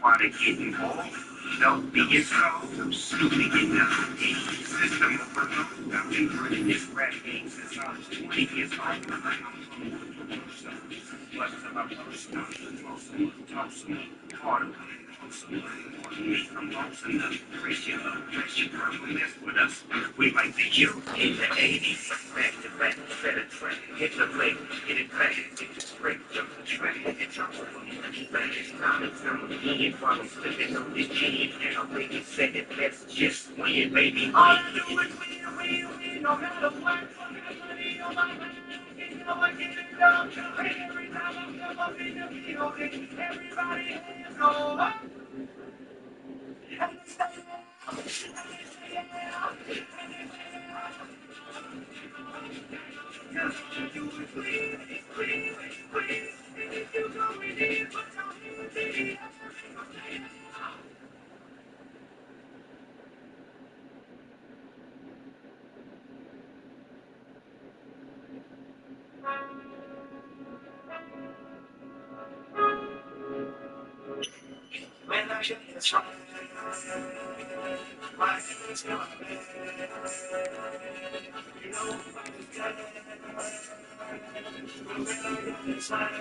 Water getting cold, don't be as cold, stupid enough. System overload, I've been running this rap game since I was 20 years old. What's about personal, closer, closer, harder, closer, I'm close enough, pressure, come mess with us. We might be you in the 80s, back to back, set a track, hit the plate, get it back, get the straight, jump the track, and jump the back, it's time to tell me, he ain't probably slipping on this gene, and I'll make it second, let's just win, baby, all I do is win, no matter what, money on my mind. You know I get it done. Every time I come up in the building, everybody hands go up. And they say yeah, and they say yeah, and they say yeah. Cause all you do is breathe, and if you go in it, but don't even think it. When I get this right, my hands go up. You know I'm dead. When I get this right,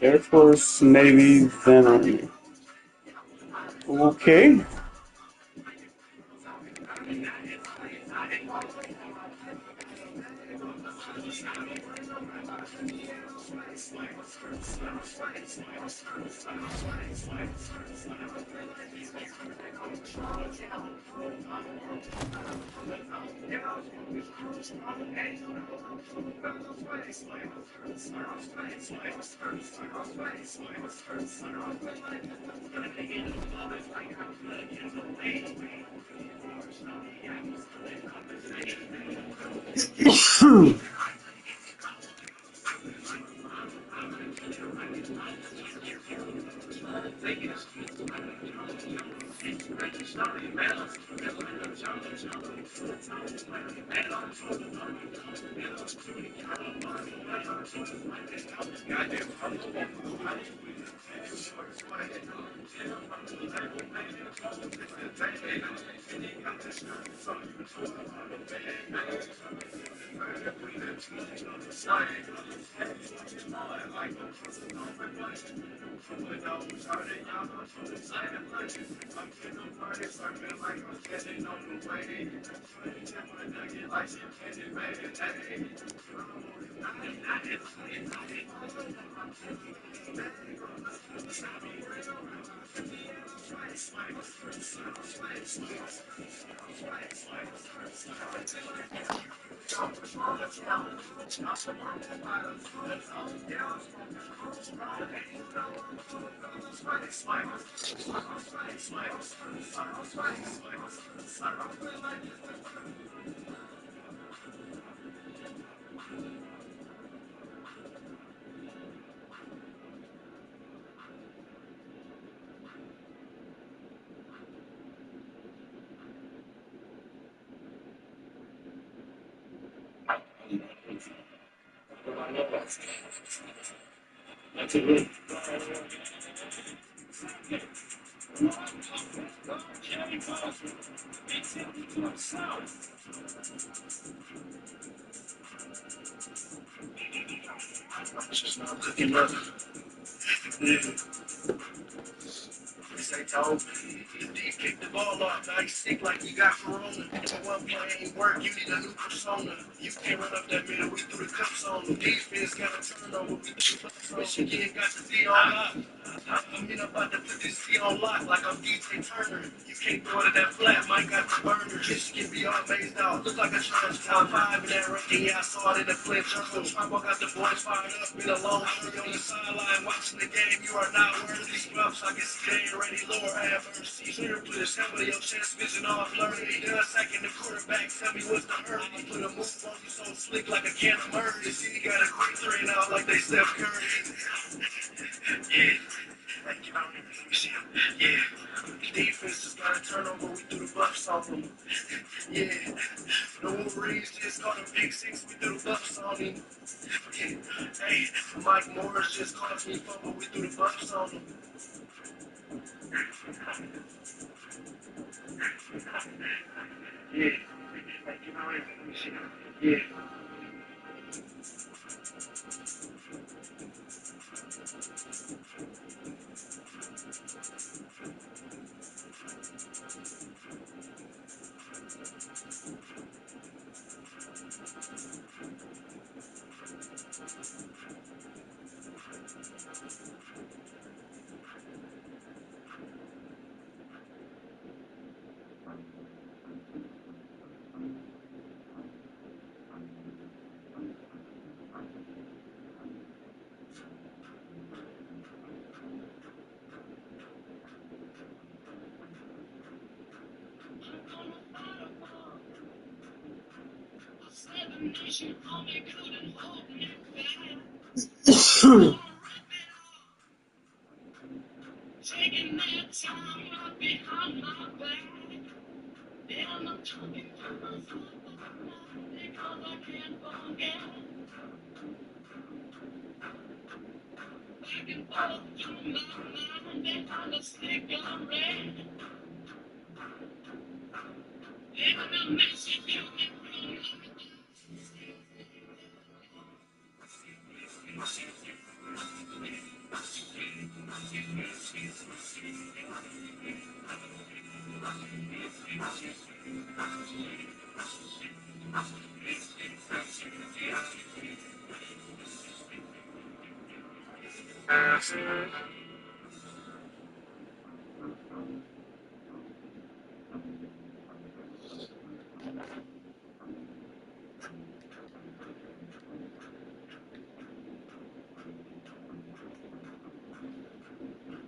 Air Force, Navy, then Army. Okay. Just not looking up. Say told the D kicked the ball off. Now he's sick like you got corona. So one play ain't work. You need a new persona. You can't run up that middle. We threw the cups on the defense. Got a turnover. We threw the cups on. Michigan got the D on lock. I mean, I'm about to put this D on lock like I'm DJ Turner. You can't throw it at that flat. Mike got the burner. Michigan be all mazed out. Look like a chance. Top 5 in that ranking. Yeah, I saw it in the flinch. Tribal got the boys fired up. Been a long journey on the sideline watching the game. You are not worthy. Scrubs. I can see they ain't ready. Lord, have mercy. Clear, put his helmet in your chest. Vision all blurry. He does sacking the quarterback. Tell me what's the hurry. He put a move on you so slick like a can of murder. You see, he got a quick 3 and out like they Steph Curry. Yeah. Like, you know, let me see him. Yeah. Defense just got a turnover. We threw the buffs off him. Yeah. The Wolverines just caught a pick 6. We threw the buffs on him. Hey, Mike Morris just cost me fumble. We threw the buffs on him. Yeah. Like, you know, let me see him. Yeah. Taking that time right behind my back. And I'm talking to myself because I can't forget. Back and forth through my mind behind a cigarette. And a message coming from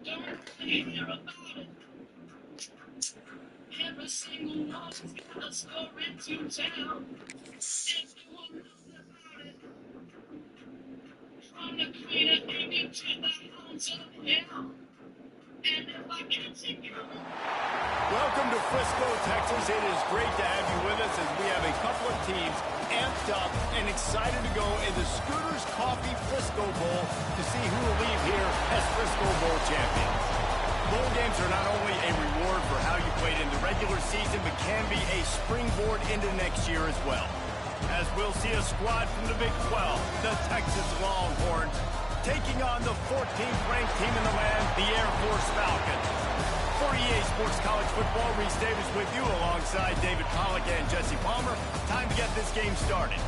don't hear about it. Every single one's got a story to tell. Everyone knows about it. From the queen of England to the hounds of hell. Welcome to Frisco, Texas. It is great to have you with us as we have a couple of teams amped up and excited to go in the Scooters Coffee Frisco Bowl to see who will leave here as Frisco Bowl champions. Bowl games are not only a reward for how you played in the regular season, but can be a springboard into next year as well. As we'll see a squad from the Big 12, the Texas Longhorns, taking on the 14th ranked team in the land, the Air Force Falcons. For EA Sports College Football, Reese Davis with you alongside David Pollack and Jesse Palmer. Time to get this game started.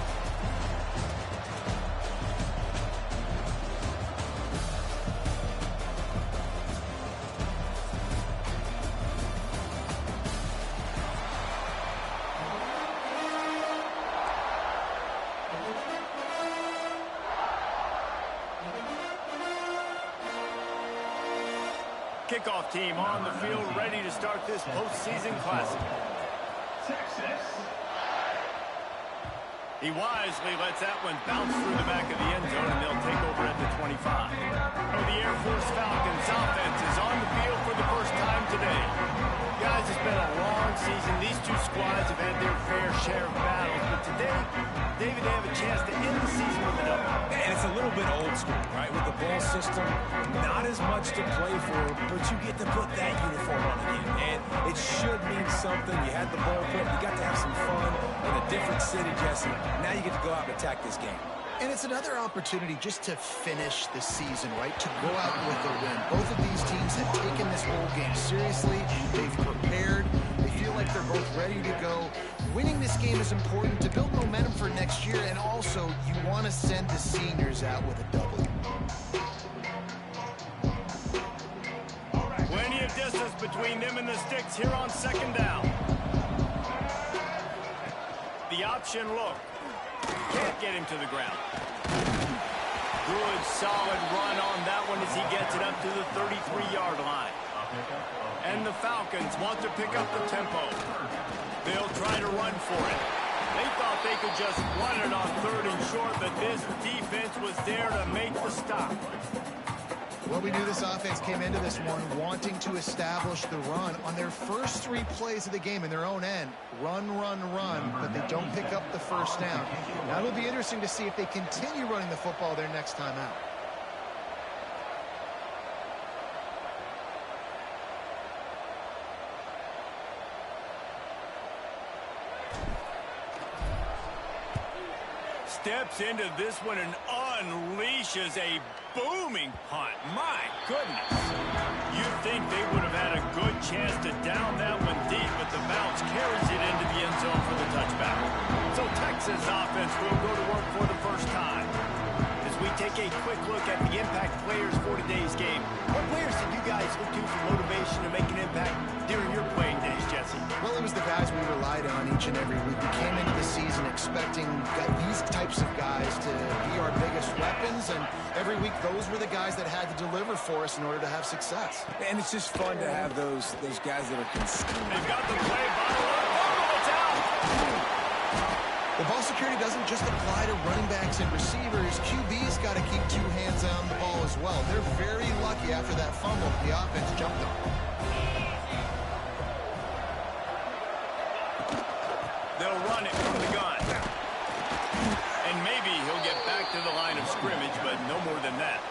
Kickoff team on the field, ready to start this postseason classic. Texas. He wisely lets that one bounce through the back of the end zone, and they'll take over at the 25. Oh, the Air Force Falcons offense is on the field for the first time today. Guys, it's been a long season. These two squads have had their fair share of battles, but today, David, they have a chance to end the season with a W. And it's a little bit old school, right? With the bowl system, not as much to play for, but you get to put that uniform on again. And it should mean something. You had the bowl pit. You got to have some fun in a different city, Jesse. Now you get to go out and attack this game. And it's another opportunity just to finish the season, right? To go out with a win. Both of these teams have taken this bowl game seriously. They've prepared. They feel like they're both ready to go. Winning this game is important to build momentum for next year, and also you want to send the seniors out with a W. Plenty of distance between them and the sticks here on second down. The option look. Can't get him to the ground. Good, solid run on that one as he gets it up to the 33-yard line. And the Falcons want to pick up the tempo. They'll try to run for it. They thought they could just run it on 3rd and short, but this defense was there to make the stop. Well, we knew this offense came into this one wanting to establish the run on their first 3 plays of the game in their own end. Run, run, run, but they don't pick up the first down. Now it'll be interesting to see if they continue running the football their next time out. Steps into this one and unleashes a booming punt. My goodness. You'd think they would have had a good chance to down that one deep, but the bounce carries it into the end zone for the touchback. So Texas offense will go to work for the first time. As we take a quick look at the impact players for today's game, what players did you guys look to for motivation to make an impact during your playing days, Jesse? Well, it was the guys we relied on each and every week. We came into the season expecting these types of guys to be our biggest weapons, and every week those were the guys that had to deliver for us in order to have success. And it's just fun to have those guys that are consistent. They've got the play bottle up. Oh, it's out! The ball security doesn't just apply to running backs and receivers. QB's got to keep 2 hands on the ball as well. They're very lucky after that fumble the offense jumped on. They'll run it from the gun. And maybe he'll get back to the line of scrimmage, but no more than that.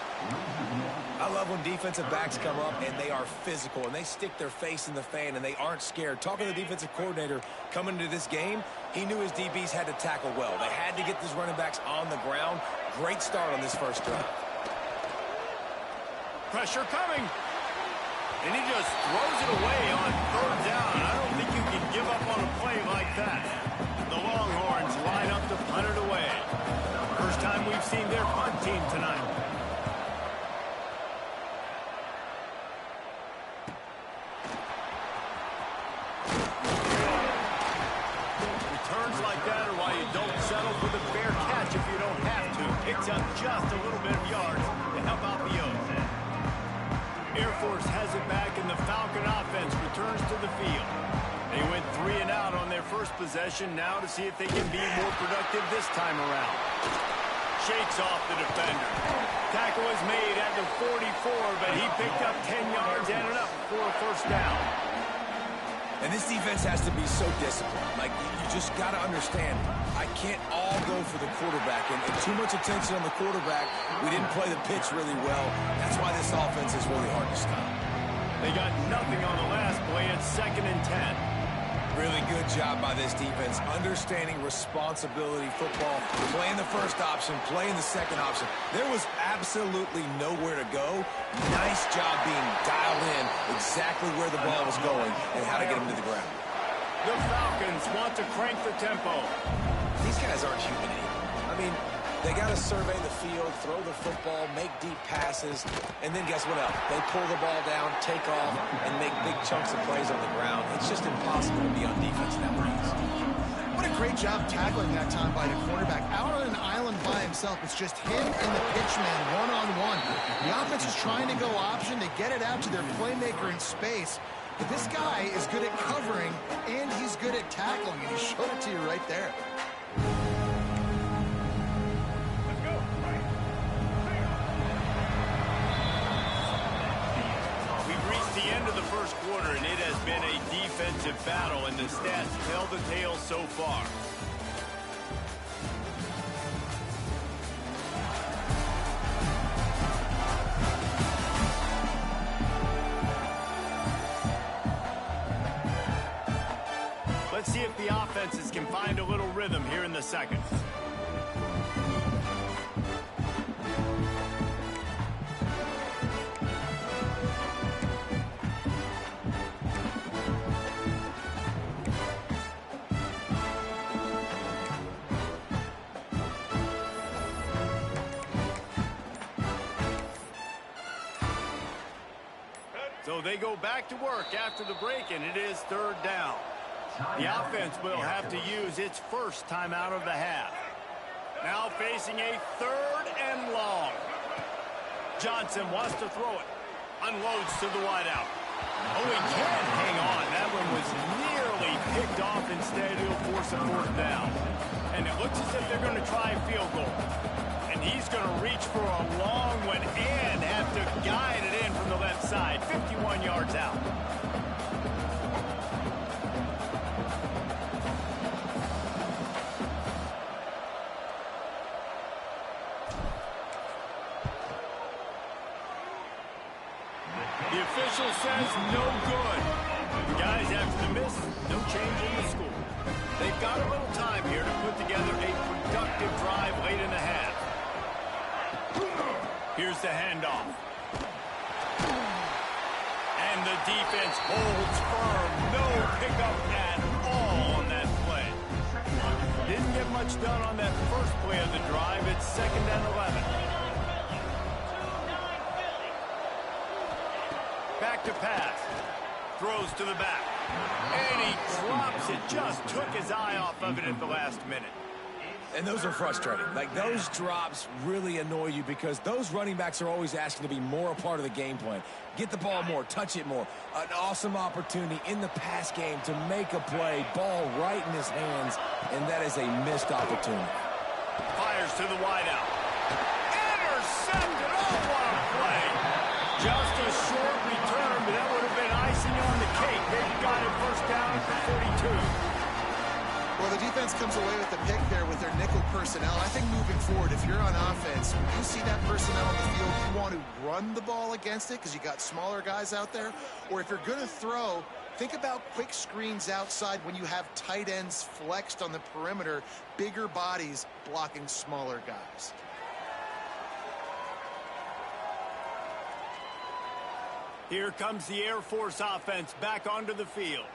I love when defensive backs come up and they are physical and they stick their face in the fan and they aren't scared. Talking to the defensive coordinator coming into this game, he knew his DBs had to tackle well. They had to get these running backs on the ground. Great start on this first drive. Pressure coming. And he just throws it away on 3rd down. I don't think you can give up on a play like that. The Longhorns line up to punt it away. First time we've seen their punt team tonight. Returns like that are why you don't settle for the fair catch if you don't have to. Picks up just a little bit of yards to help out the O's. Air Force has it back, and the Falcon offense returns to the field. They went 3 and out on their first possession, now to see if they can be more productive this time around. Shakes off the defender. Tackle is made at the 44, but he picked up 10 yards and enough for a first down. And this defense has to be so disciplined. Like, you just got to understand, I can't all go for the quarterback. And too much attention on the quarterback. We didn't play the pitch really well. That's why this offense is really hard to stop. They got nothing on the last play. It's 2nd and 10. Really good job by this defense, understanding responsibility football, playing the first option, playing the second option. There was absolutely nowhere to go. Nice job being dialed in exactly where the ball was going and how to get him to the ground. The Falcons want to crank the tempo. These guys aren't human anymore. I mean, they got to survey the field, throw the football, make deep passes, and then guess what else? They pull the ball down, take off, and make big chunks of plays on the ground. It's just impossible to be on defense nowadays. What a great job tackling that time by the quarterback. Out on an island by himself, it's just him and the pitchman one-on-one. The offense is trying to go option. They get it out to their playmaker in space. But this guy is good at covering, and he's good at tackling, and he showed it to you right there. The end of the first quarter, and it has been a defensive battle, and the stats tell the tale so far. Let's see if the offenses can find a little rhythm here in the second. So they go back to work after the break, and it is 3rd down. The offense will have to use its first timeout of the half. Now facing a 3rd and long. Johnson wants to throw it. Unloads to the wideout. Oh, he can't hang on. That one was nearly picked off. Instead, he'll force a 4th down. And it looks as if they're going to try a field goal. And he's going to reach for a long one and have to guide it in from the left side. 51 yards out. The official says no good. The guys after the miss, no change in the score. They've got a little time here to put together a productive drive late in the half. Here's the handoff. And the defense holds firm. No pickup at all on that play. Didn't get much done on that first play of the drive. It's 2nd and 11. Back to pass. Throws to the back. And he drops it. Just took his eye off of it at the last minute. And those are frustrating. Like, those drops really annoy you because those running backs are always asking to be more a part of the game plan. Get the ball more, touch it more. An awesome opportunity in the pass game to make a play, ball right in his hands, and that is a missed opportunity. Fires to the wideout. Intercepted. Oh, what a play. Just a short return, but that would have been icing on the cake. They've got it first down at the 42. Well, the defense comes away with the pick there with their nickel personnel. I think moving forward, if you're on offense, when you see that personnel on the field, you want to run the ball against it because you got smaller guys out there. Or if you're going to throw, think about quick screens outside when you have tight ends flexed on the perimeter, bigger bodies blocking smaller guys. Here comes the Air Force offense back onto the field.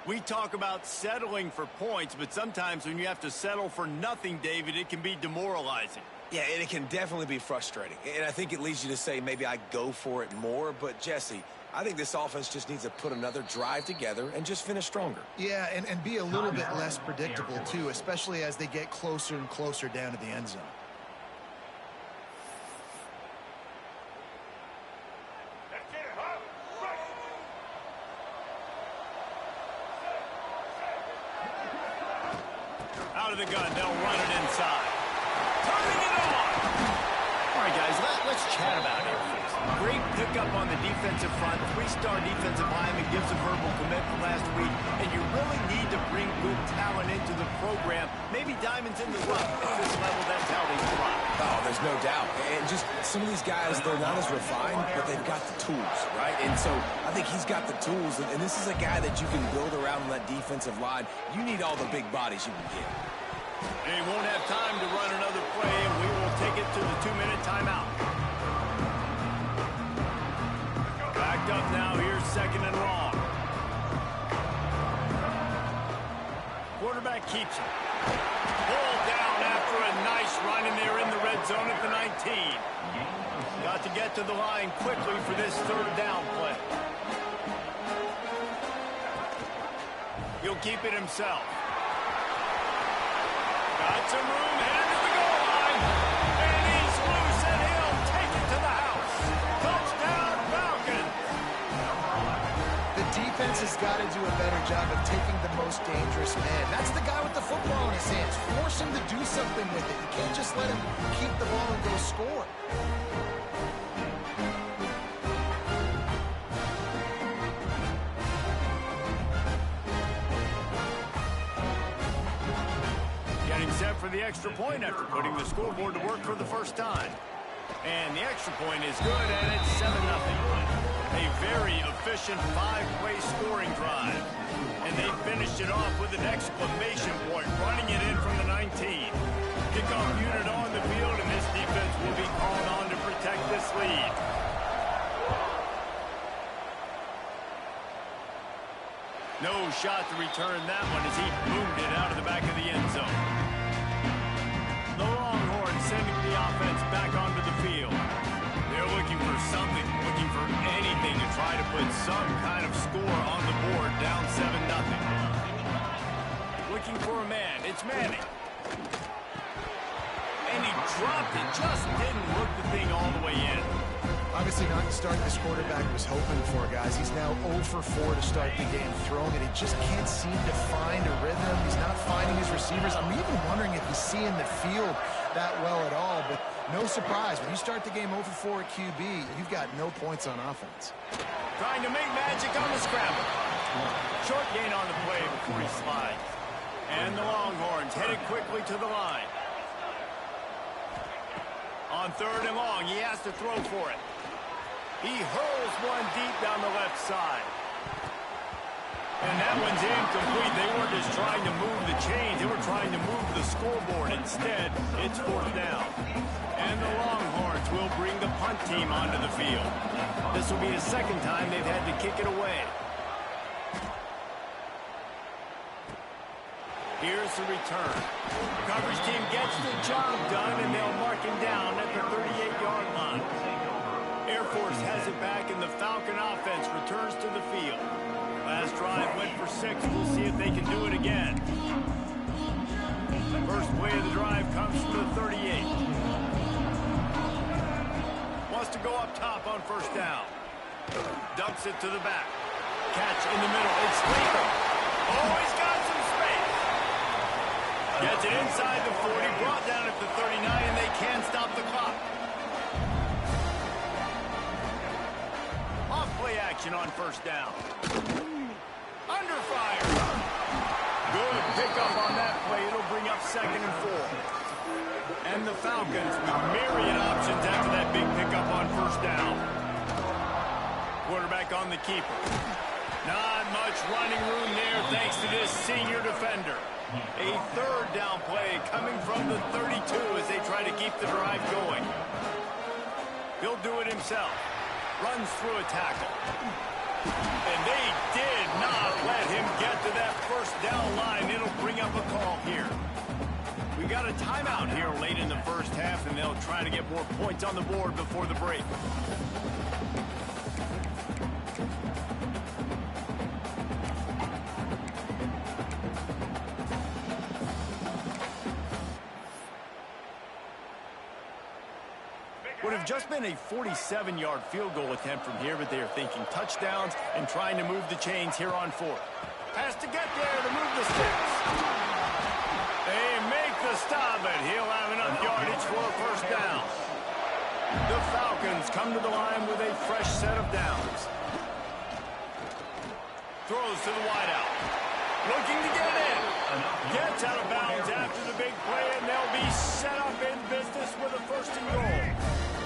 We talk about settling for points, but sometimes when you have to settle for nothing, David, it can be demoralizing. Yeah, and it can definitely be frustrating. And I think it leads you to say maybe I go for it more. But, Jesse, I think this offense just needs to put another drive together and just finish stronger. Yeah, and be a little bit less predictable, too, especially as they get closer and closer down to the end zone. Out of the gun, they'll run it inside. Turning it on. All right, guys, let's chat about it. Great pickup on the defensive front. 3-star defensive lineman gives a verbal commitment last week, and you really need to bring good talent into the program. Maybe diamonds in the rough. At this level, that's how they thrive. Oh, there's no doubt. And just some of these guys, they're not as refined, but they've got the tools, right? And so I think he's got the tools, and this is a guy that you can build around on that defensive line. You need all the big bodies you can get. They won't have time to run another play, and we will take it to the 2-minute timeout. Backed up now, here's 2nd and long. Quarterback keeps it. Pulled down after a nice run, and they're in the red zone at the 19. Got to get to the line quickly for this 3rd down play. He'll keep it himself. Got some room, headed to the goal line. And he's loose, and he'll take it to the house. Touchdown, Falcons. The defense has got to do a better job of taking the most dangerous man. That's the guy with the football in his hands. Force him to do something with it. You can't just let him keep the ball and go score. Set for the extra point after putting the scoreboard to work for the first time. And the extra point is good, and it's 7-0. A very efficient 5-play scoring drive. And they finished it off with an exclamation point, running it in from the 19. Kickoff unit on the field, and this defense will be called on to protect this lead. No shot to return that one as he boomed it out of the back of the end zone. The Longhorns sending the offense back onto the field. They're looking for something, looking for anything to try to put some kind of score on the board, down 7-0. Looking for a man. It's Manning. And he dropped it. Just didn't look the thing all the way in. Obviously not the start this quarterback was hoping for, guys. He's now 0 for 4 to start the game throwing it. He just can't seem to find a rhythm. He's not finding his receivers. I'm even wondering if he's seeing the field that well at all. But no surprise, when you start the game 0 for 4 at QB, you've got no points on offense. Trying to make magic on the scramble. Short gain on the play before he slides. And the Longhorns headed quickly to the line. On 3rd and long, he has to throw for it. He hurls one deep down the left side. And that one's incomplete. They weren't just trying to move the chains. They were trying to move the scoreboard. Instead, it's 4th down. And the Longhorns will bring the punt team onto the field. This will be the 2nd time they've had to kick it away. Here's the return. The coverage team gets the job done, and they'll mark him down at the 38-yard line. Air Force has it back, and the Falcon offense returns to the field. Last drive went for 6. We'll see if they can do it again. The first play of the drive comes from the 38. Wants to go up top on 1st down. Dumps it to the back. Catch in the middle. It's Latham. Oh, he's got some space. Gets it inside the 40, brought down at the 39, and they can't stop the clock. Off-play action on 1st down. Under fire. Good pickup on that play. It'll bring up 2nd and 4. And the Falcons with myriad options after that big pickup on 1st down. Quarterback on the keeper. Not much running room there thanks to this senior defender. A 3rd down play coming from the 32 as they try to keep the drive going. He'll do it himself. Runs through a tackle. And they did not let him get to that 1st down line. It'll bring up a call here. We've got a timeout here late in the 1st half, and they'll try to get more points on the board before the break. Would have just been a 47-yard field goal attempt from here, but they are thinking touchdowns and trying to move the chains here on 4th. Has to get there to move the sticks. They make the stop, but he'll have enough yards yardage for a first down. The Falcons come to the line with a fresh set of downs. Throws to the wideout. Looking to get in. Gets out of bounds after the big play, and they'll be set up in business with a first and goal.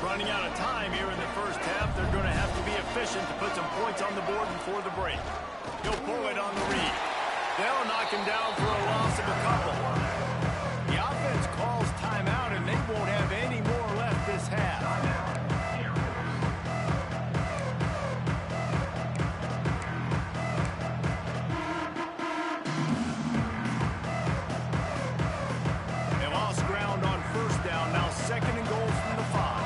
Running out of time here in the first half, they're going to have to be efficient to put some points on the board before the break. He'll pull it on the read. They'll knock him down for a loss of a couple. The offense calls timeout, and they won't have any more left this half. They lost ground on first down. Now second and goal from the 5.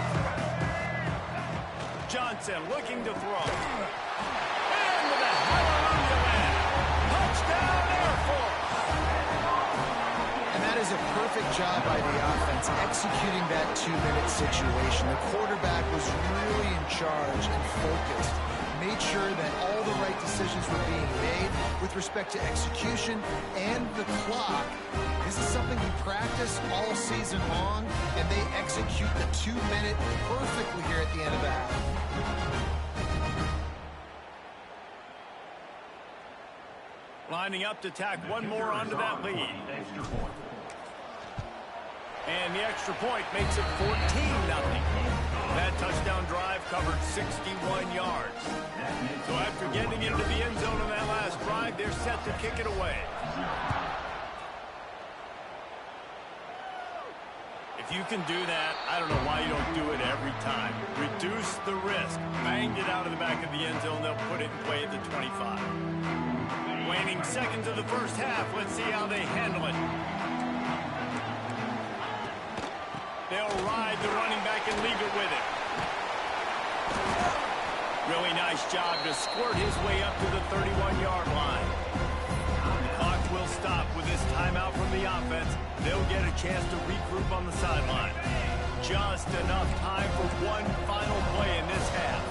Johnson looking to throw. Into the hallelujah land. Touchdown Air Force. And that is a perfect job by the offense executing that 2-minute situation. The quarterback was really in charge and focused. Made sure that all the right decisions were being made with respect to execution and the clock. This is something we practice all season long, and they execute the 2-minute perfectly here at the end of the half. Lining up to tack one more onto that lead. And the extra point makes it 14-0. That touchdown drive covered 61 yards. So after getting into the end zone on that last drive, they're set to kick it away. If you can do that, I don't know why you don't do it every time. Reduce the risk. Banged it out of the back of the end zone. They'll put it in play at the 25. Waning seconds of the first half. Let's see how they handle it. They'll ride the running back and leave it with it. Really nice job to squirt his way up to the 31-yard line. The clock will stop with this timeout from the offense. They'll get a chance to regroup on the sideline. Just enough time for one final play in this half.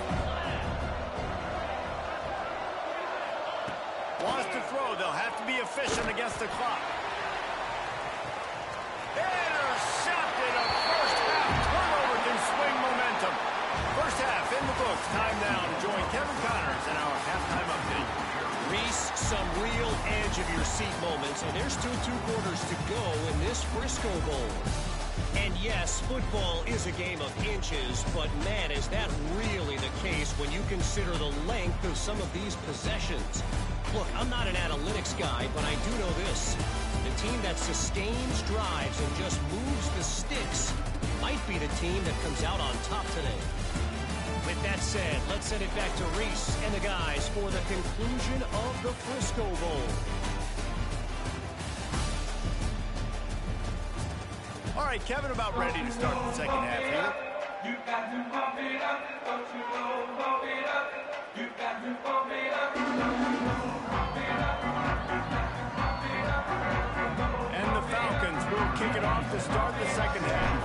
Wants to throw. They'll have to be efficient against the clock. Intercepted. A first half turnover can swing momentum. First half in the books. Time now to join Kevin Connors in our halftime update. Reese, some real edge of your seat moments, and there's still 2 quarters to go in this Frisco Bowl. And yes, football is a game of inches, but man, is that really the case when you consider the length of some of these possessions. Look, I'm not an analytics guy, but I do know this. The team that sustains drives and just moves the sticks might be the team that comes out on top today. With that said, let's send it back to Reese and the guys for the conclusion of the Frisco Bowl. All right, Kevin, about ready to start the second half here. You got to pump it up, don't you know, pump it up. You got to pump it up, don't you know, pump it up. And the Falcons will kick it off to start the second half.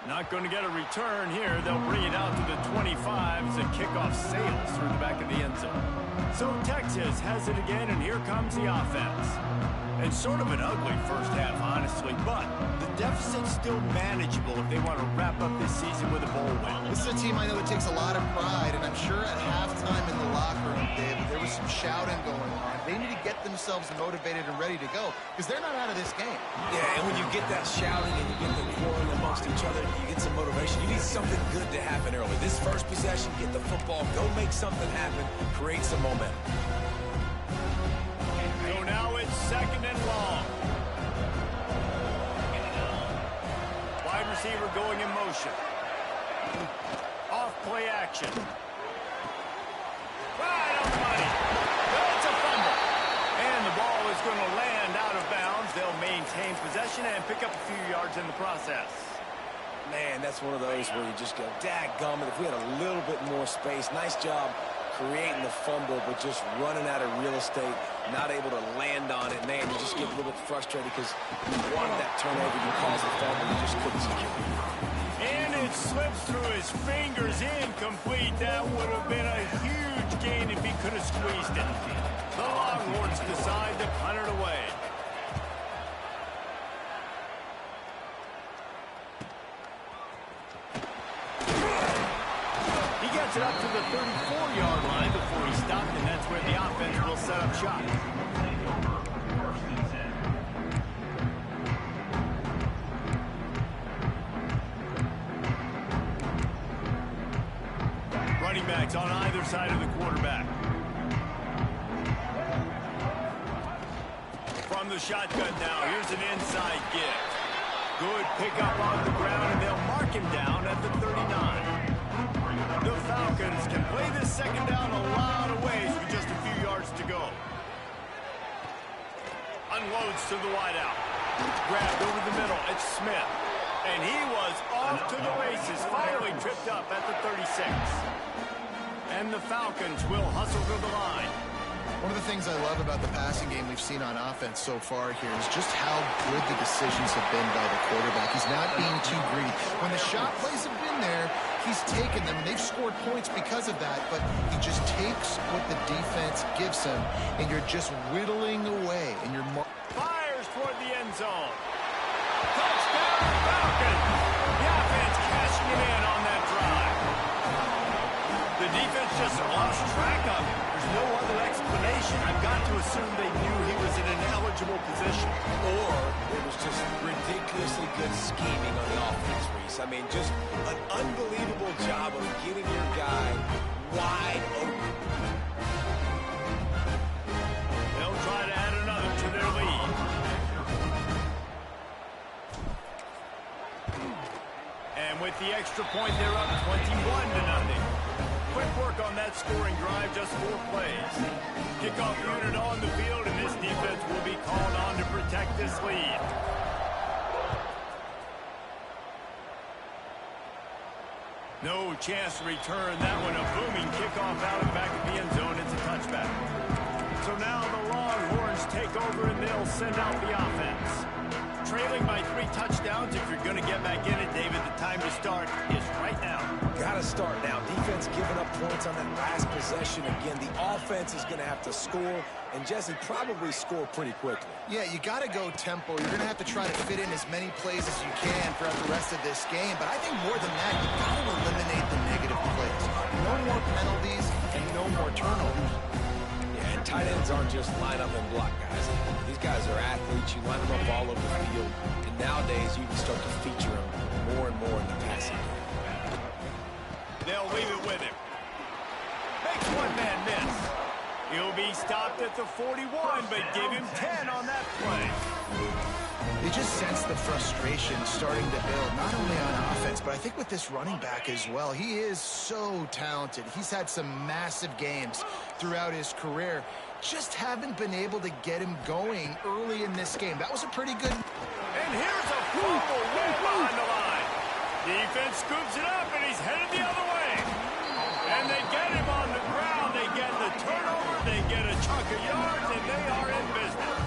Not going to get a return here. They'll bring it out to the 25 as the kickoff sails through the back of the end zone. So Texas has it again, and here comes the offense. And sort of an ugly first half, honestly, but the deficit's still manageable if they want to wrap up this season with a bowl win. This is a team I know that takes a lot of pride, and I'm sure at halftime in the locker room, David, there was some shouting going on. They need to get themselves motivated and ready to go, because they're not out of this game. Yeah, and when you get that shouting and you get the quarreling amongst each other, you get some motivation. You need something good to happen early. This first possession, get the football, go make something happen, create some momentum. So now it's second and long. Wide receiver going in motion. Off play action. Right on the money. It's a fumble. And the ball is going to land out of bounds. They'll maintain possession and pick up a few yards in the process. Man, that's one of those where you just go, dadgummit, if we had a little bit more space. Nice job creating the fumble, but just running out of real estate, not able to land on it. Man, you just get a little bit frustrated because you wanted that turnover, you caused the fumble, you just couldn't secure it. And it slips through his fingers, incomplete. That would have been a huge gain if he could have squeezed it. The Longhorns Bucks decide to punt it away. He gets it up to the 34-yard line before he stopped, and that's where the offense will set up shop. Running backs on either side of the quarterback. From the shotgun now, here's an inside gift. Good pickup on the ground, and they'll mark him down at the 39. The Falcons can play this second down a lot of ways with just a few yards to go. Unloads to the wideout. Grabbed over the middle. It's Smith. And he was off to the races, finally tripped up at the 36. And the Falcons will hustle to the line. One of the things I love about the passing game we've seen on offense so far here is just how good the decisions have been by the quarterback. He's not being too greedy. When the shot plays have been there, he's taken them. They've scored points because of that, but he just takes what the defense gives him, and you're just whittling away. And you're fires toward the end zone. Touchdown, Falcons! The offense cashing it in on that drive. The defense just lost track of him. There's no other explanation. I've got to assume they knew he was in an eligible position. Or it was just ridiculously good scheming on the offense, Reese. I mean, just an unbelievable job of getting your guy wide open. They'll try to add another to their lead. And with the extra point, they're up 21-0. Quick work on that scoring drive, just 4 plays. Kickoff unit on the field, and this defense will be called on to protect this lead. No chance to return that one. A booming kickoff out of the back of the end zone. It's a touchback. So now the Longhorns take over, and they'll send out the offense. Trailing by 3 touchdowns. If you're going to get back in it, David, the time to start is right now. Gotta start now. Defense giving up points on that last possession. Again, the offense is going to have to score, and Jesse probably score pretty quickly. Yeah, you got to go tempo. You're going to have to try to fit in as many plays as you can throughout the rest of this game. But I think more than that, you got to eliminate the negative plays. No more penalties and no more turnovers. Yeah, and tight ends aren't just line up and block guys. These guys are athletes. You line them up all over the field. And nowadays, you can start to feature them more and more in the passing game. They'll leave it with him. Makes one man miss. He'll be stopped at the 41, but give him 10 on that play. You just sense the frustration starting to build, not only on offense, but I think with this running back as well. He is so talented. He's had some massive games throughout his career. Just haven't been able to get him going early in this game. That was a pretty good... And here's a fumble way behind the line. Defense scoops it up, and he's headed the other way. And they get him on the ground. They get the turnover. They get a chunk of yards, and they are in business.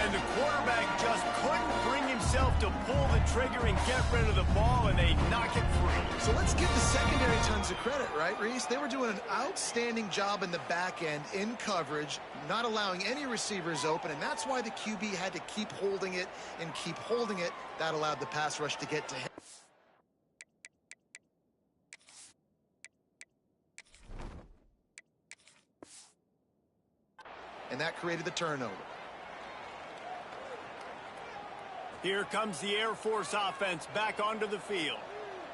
And the quarterback just couldn't bring himself to pull the trigger and get rid of the ball, and they knock it free. So let's give the secondary tons of credit, right, Reese? They were doing an outstanding job in the back end, in coverage, not allowing any receivers open, and that's why the QB had to keep holding it and keep holding it. That allowed the pass rush to get to him. And that created the turnover. Here comes the Air Force offense back onto the field.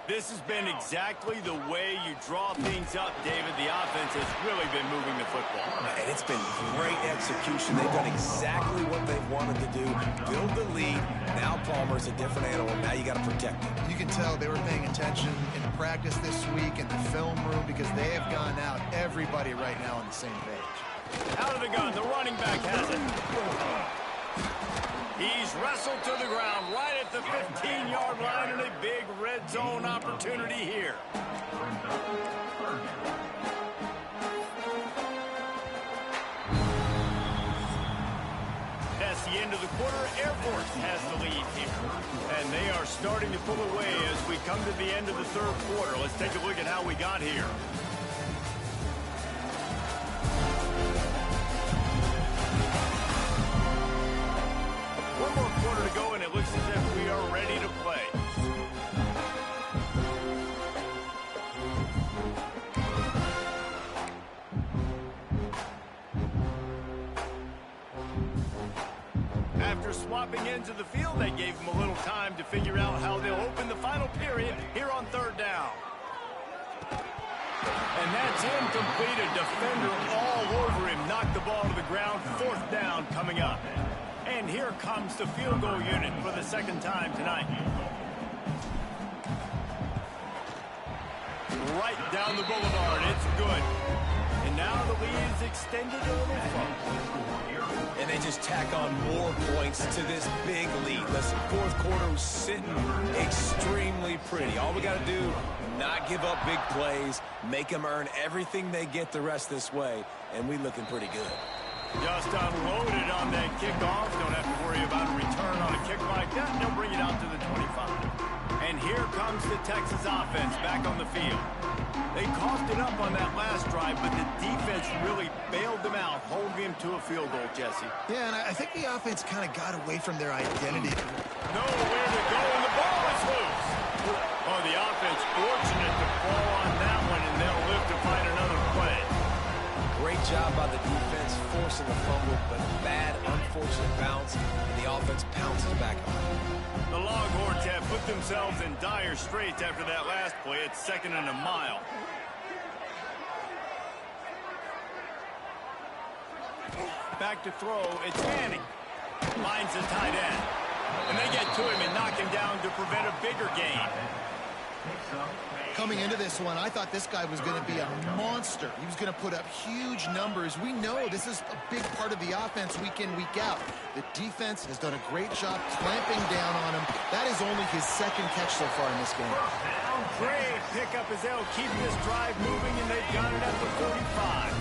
This has been exactly the way you draw things up, David. The offense has really been moving the football. And it's been great execution. They've done exactly what they've wanted to do. Build the lead. Now Palmer's a different animal. Now you got to protect him. You can tell they were paying attention in practice this week in the film room because they have gone out, everybody right now on the same page. Out of the gun, the running back has it. He's wrestled to the ground right at the 15-yard line, and a big red zone opportunity here. That's the end of the quarter. Air Force has the lead here. And they are starting to pull away as we come to the end of the third quarter. Let's take a look at how we got here. After swapping ends of the field, they gave him a little time to figure out how they'll open the final period here on third down. And that's incomplete. A defender all over him. Knocked the ball to the ground. Fourth down coming up. And here comes the field goal unit for the second time tonight. Right down the boulevard. It's good. And now the lead is extended a little further. And they just tack on more points to this big lead. Listen, fourth quarter was sitting extremely pretty. All we got to do, not give up big plays, make them earn everything they get the rest this way, and we looking pretty good. Just unloaded on that kickoff. Don't have to worry about a return on a kick like that. They'll bring it out to the 25. And here comes the Texas offense back on the field. They coughed it up on that last drive, but the defense really bailed them out, holding him to a field goal, Jesse. Yeah, and I think the offense kind of got away from their identity. Nowhere to go, and the ball is loose. Oh, the offense fortunate to fall on that one, and they'll live to find another play. Great job by the defense forcing the fumble, but bad, unfortunate bounce, and the offense pounces back on it. The Longhorns have put themselves in dire straits after that last play. It's second and a mile. Back to throw. It's Manning. Lines the tight end. And they get to him and knock him down to prevent a bigger gain. Coming into this one, I thought this guy was going to be a monster. He was going to put up huge numbers. We know this is a big part of the offense week in, week out. The defense has done a great job clamping down on him. That is only his second catch so far in this game. Great pickup as they'll keep this drive moving, and they've got it at the 45.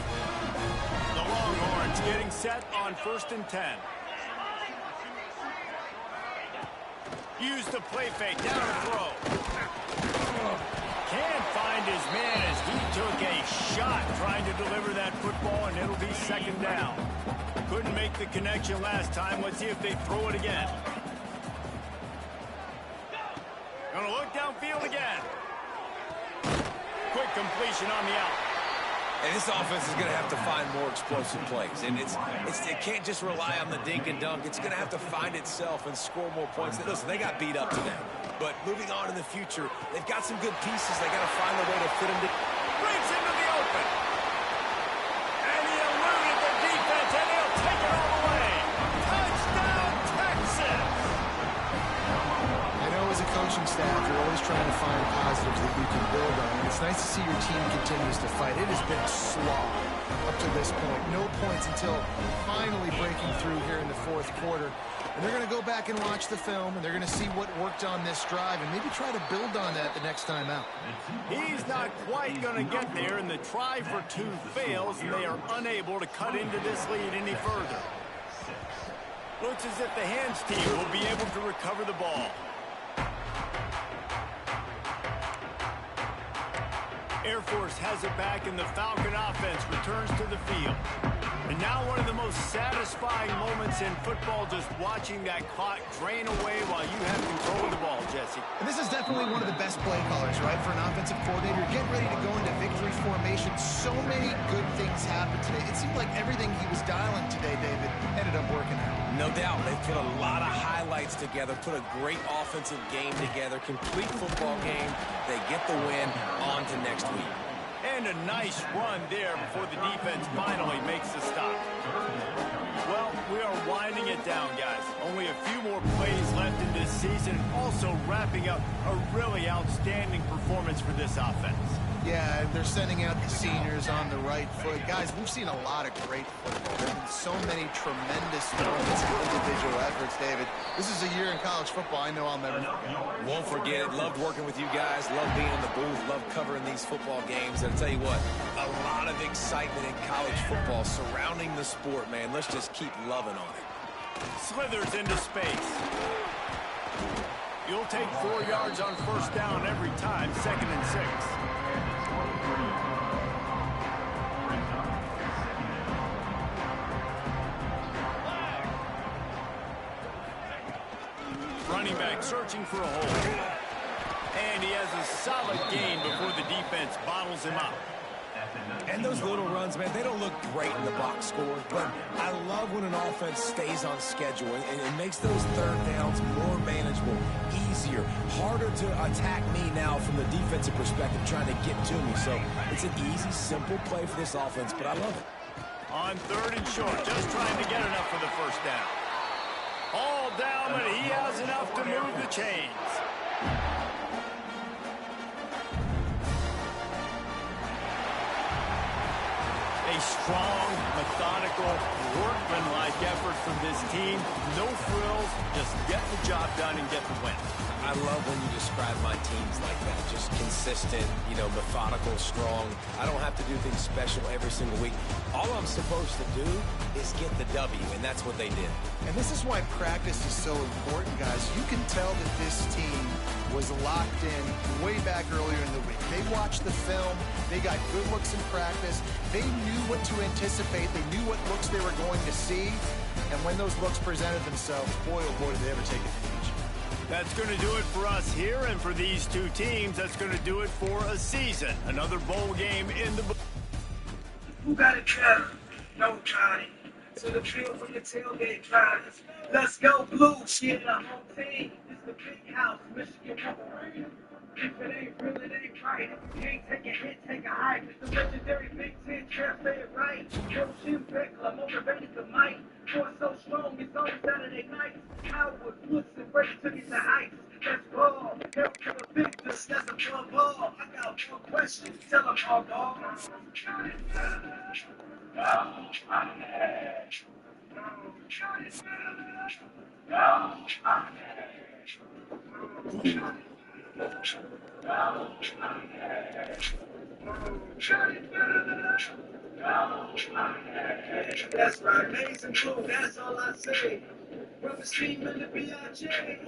The Longhorns getting set on 1st and 10. Use the play fake, down the throw. Can't find his man as he took a shot trying to deliver that football, and it'll be second down. Couldn't make the connection last time. Let's see if they throw it again. Gonna look downfield again. Quick completion on the out. And this offense is going to have to find more explosive plays. And it can't just rely on the dink and dunk. It's going to have to find itself and score more points. Listen, they got beat up today. But moving on in the future, they've got some good pieces. They got to find a way to fit them together. Breaks into the open. And he eluded the defense, and he'll take it all the way. Touchdown, Texas! I know as a coaching staff, you're always trying to find positives that you can build on. And it's nice to see your team continues to fight. It has been a slog up to this point. No points until finally breaking through here in the fourth quarter. And they're going to go back and watch the film, and they're going to see what worked on this drive and maybe try to build on that the next time out. He's not quite going to get there, and the try for two fails, and they are unable to cut into this lead any further. Looks as if the hands team will be able to recover the ball. Air Force has it back, and the Falcon offense returns to the field. And now one of the most satisfying moments in football, just watching that clock drain away while you have control of the ball, Jesse. And this is definitely one of the best play callers, right, for an offensive coordinator. Getting ready to go into victory formation. So many good things happened today. It seemed like everything he was dialing today, David, ended up working out. No doubt. They put a lot of highlights together, put a great offensive game together, complete football game. They get the win. On to next week. And a nice run there before the defense finally makes the stop. Well, we are winding it down, guys. Only a few more plays left in this season. Also wrapping up a really outstanding performance for this offense. Yeah, they're sending out the seniors on the right foot. Guys, we've seen a lot of great football. There have been so many tremendous moments and individual efforts, David. This is a year in college football I know I'll never forget. Won't forget it. Loved working with you guys. Loved being in the booth. Loved covering these football games. And I'll tell you what, a lot of excitement in college football surrounding the sport, man. Let's just keep loving on it. Slithers into space. You'll take 4 yards on first down every time, 2nd and 6. Running back searching for a hole. And he has a solid gain before the defense bottles him up. And those little runs, man, they don't look great in the box score, but I love love when an offense stays on schedule and it makes those third downs more manageable, easier, harder to attack me now from the defensive perspective trying to get to me. So it's an easy, simple play for this offense, but I love it. On 3rd and short, just trying to get enough for the first down. All down, but he has enough to move the chains. A strong, methodical, workmanlike effort from this team. No frills, just get the job done and get the win. I love when you describe my teams like that. Just consistent, methodical, strong. I don't have to do things special every single week. All I'm supposed to do is get the W, and that's what they did. And this is why practice is so important, guys. You can tell that this team was locked in way back earlier in the week. They watched the film. They got good looks in practice. They knew what to anticipate. They knew what looks they were going to see. And when those looks presented themselves, boy, oh boy, did they ever take advantage. That's going to do it for us here, and for these two teams, that's going to do it for a season. Another bowl game in the book. Who got it better? Nobody. To the field from the tailgate drivers. Let's go blue. Shit, the home team. This the big house. Michigan Wolverine. If it ain't real, it ain't right. If you can't take a hit, take a hike. It's the legendary Big Ten champ, say it right. Jim Beckler, motivated to Mike. Force so strong, it's on Saturday nights. Howard, Woods, and Brady took it to heights. That's ball. Help to the victors, that's a fun ball. I got one question, tell them all, dog. That's right, amazing blue, that's all I say. Rubber steam in the B.I.J.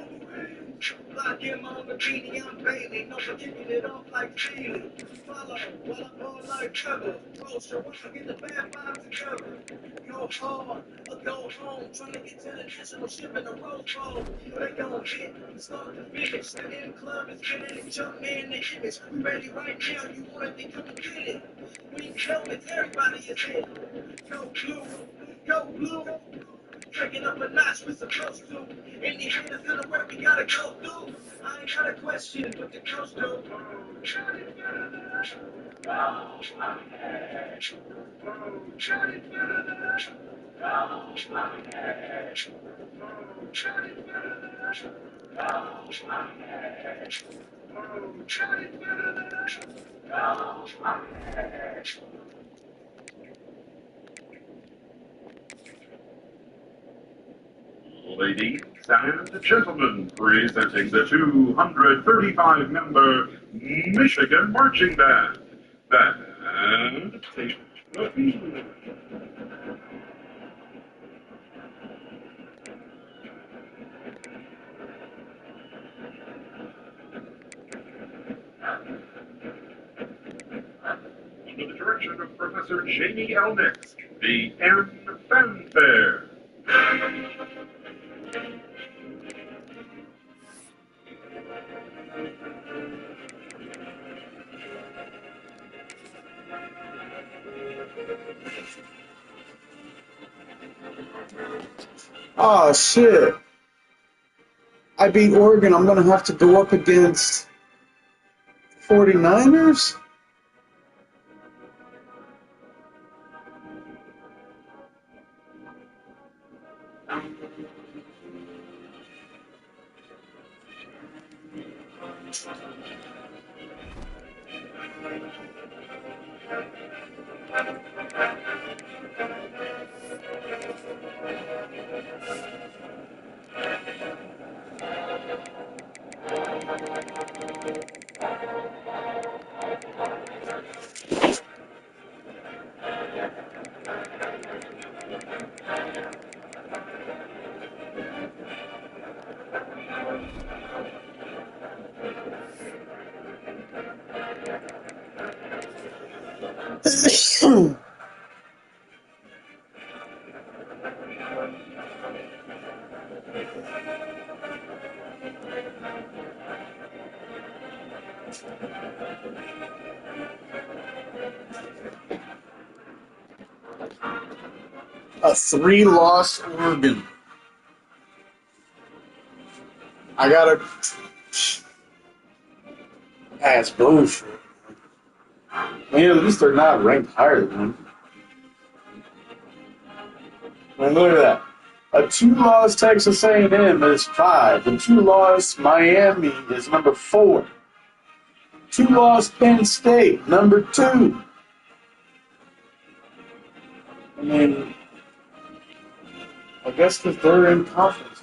Block him on the beanie, I'm Bailey. No forgetting it off like Feely. Follow while I'm all like trouble. Poster, once I get the bad vibes together. Go hard or go home. Trying to get to the national ship in the Rose Bowl. They gon' hit from start to finish. The M Club is getting it. Jump in the image. We ready right now. You want it, come and get it. We helmets, everybody is in. Go blue, go blue. Taking up a notch, we're supposed to. Any haters in the work, we gotta go through. I ain't got a question, but the coach do. Ladies and gentlemen, presenting the 235-member Michigan Marching Band. Band, take the field. Under the direction of Professor Jamie L. Nix, the M Fanfare. Oh shit. I beat Oregon. I'm gonna have to go up against 49ers? A 3-loss Oregon. I gotta. That's bullshit. Man, at least they're not ranked higher than him. I mean, look at that. A 2-loss Texas A&M is 5. A 2-loss Miami is number 4. 2-loss Penn State, number 2. I mean, I guess that they're in conferences.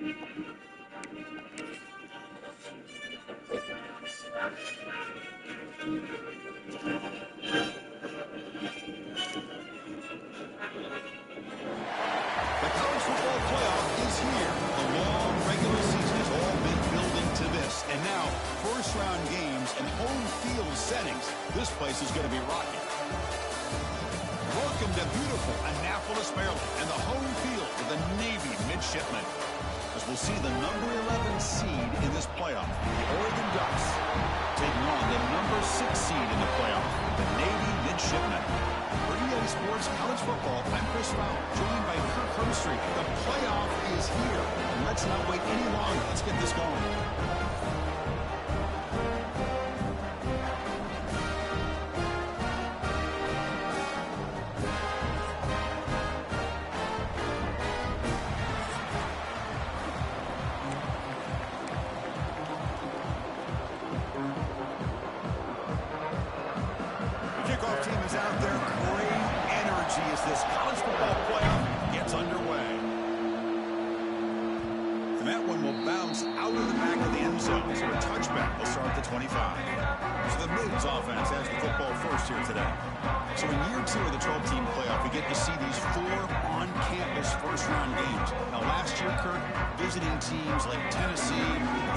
The college football playoff is here. The long regular season has all been building to this. And now, first-round games and home field settings. This place is going to be rocking. Welcome to beautiful Annapolis, Maryland, and the home field of the Navy midshipmen. As we'll see the number 11 seed in this playoff, the Oregon Ducks, taking on the number 6 seed in the playoff, the Navy midshipmen. For EA Sports College Football, I'm Chris Fowler, joined by Kirk Herbstreit. The playoff is here, and let's not wait any longer. Let's get this going. Kickoff team is out there. Great energy as this college football playoff gets underway. And that one will bounce out of the back of the end zone. So a touchback will start at the 25. So the Mids offense has the football first here today. So in year 2 of the 12-team playoff, we get to see these 4 on-campus first-round games. Now last year, Kirk, visiting teams like Tennessee,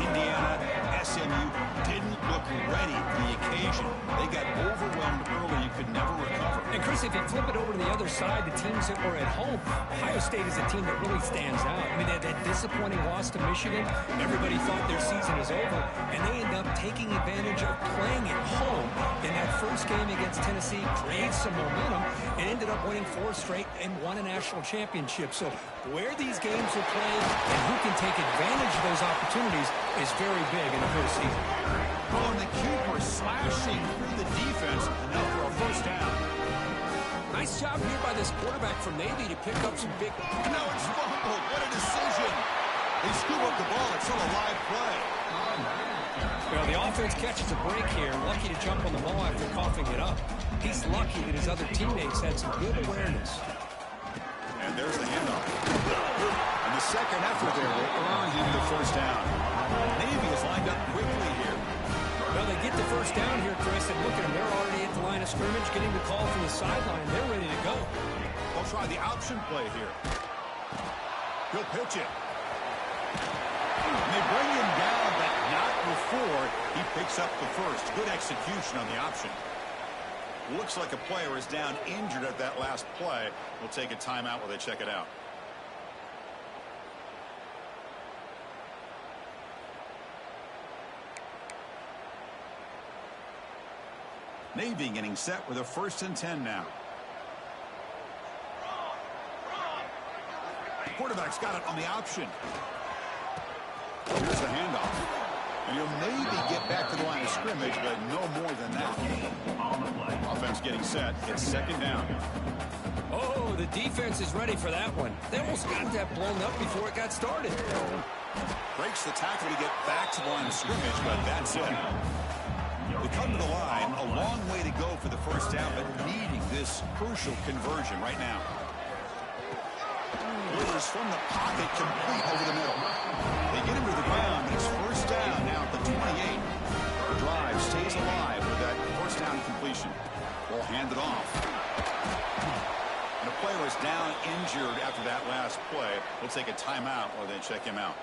Indiana, SMU didn't look ready for the occasion. They got overwhelmed early and could never recover. And Chris, if you flip it over to the other side, the teams that were at home, Ohio State is a team that really stands out. I mean, that disappointing loss to Michigan, everybody thought their season is over, and they end up taking advantage of playing at home in that first game against Tennessee, created some momentum, and ended up winning 4 straight and won a national championship. So where these games are played and who can take advantage of those opportunities is very big in the postseason. Oh, and the keeper slashing through the defense, and now for a first down. Nice job here by this quarterback from Navy to pick up some big... No, it's fumbled. What a decision. They scoop up the ball. It's still a live play. Well, the offense catches a break here. Lucky to jump on the ball after coughing it up. He's lucky that his other teammates had some good awareness. And there's the handoff. And the second effort there will earn him the first down. Navy is lined up quickly here. Well, they get the first down here, Chris, and look at them. They're already at the line of scrimmage, getting the call from the sideline. They're ready to go. They'll try the option play here. He'll pitch it. And they bring him down, but not before he picks up the first. Good execution on the option. Looks like a player is down injured at that last play. We'll take a timeout while they check it out. Navy getting set with a 1st and 10 now. Quarterback's got it on the option. Here's the handoff. And he'll maybe get back to the line of scrimmage, but no more than that. Offense getting set. It's 2nd down. Oh, the defense is ready for that one. They almost got that blown up before it got started. Breaks the tackle to get back to the line of scrimmage, but that's it. They come to the line, a long way to go for the first down, but needing this crucial conversion right now. Delivers from the pocket, complete over the middle. They get him to the ground, but it's first down now at the 28. The drive stays alive with that first down completion. Ball handed off. And a player is down injured after that last play. We'll take a timeout while they check him out.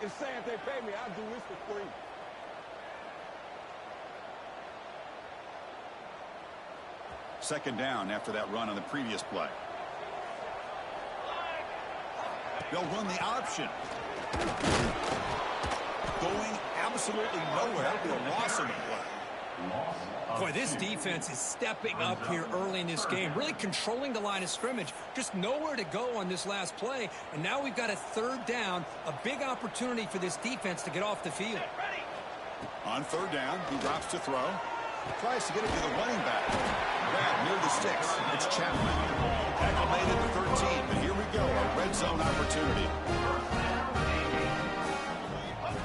It's saying if they pay me, I'll do this for free. Second down after that run on the previous play. They'll run the option. Going absolutely nowhere. That'll be a loss of the play. Boy, this defense is stepping up here early in this game, really controlling the line of scrimmage. Just nowhere to go on this last play. And now we've got a 3rd down, a big opportunity for this defense to get off the field. On 3rd down, he drops to throw. Tries to get it to the running back. Grab near the sticks. It's Chapman. Tackle made at the 13, but here we go, a red zone opportunity.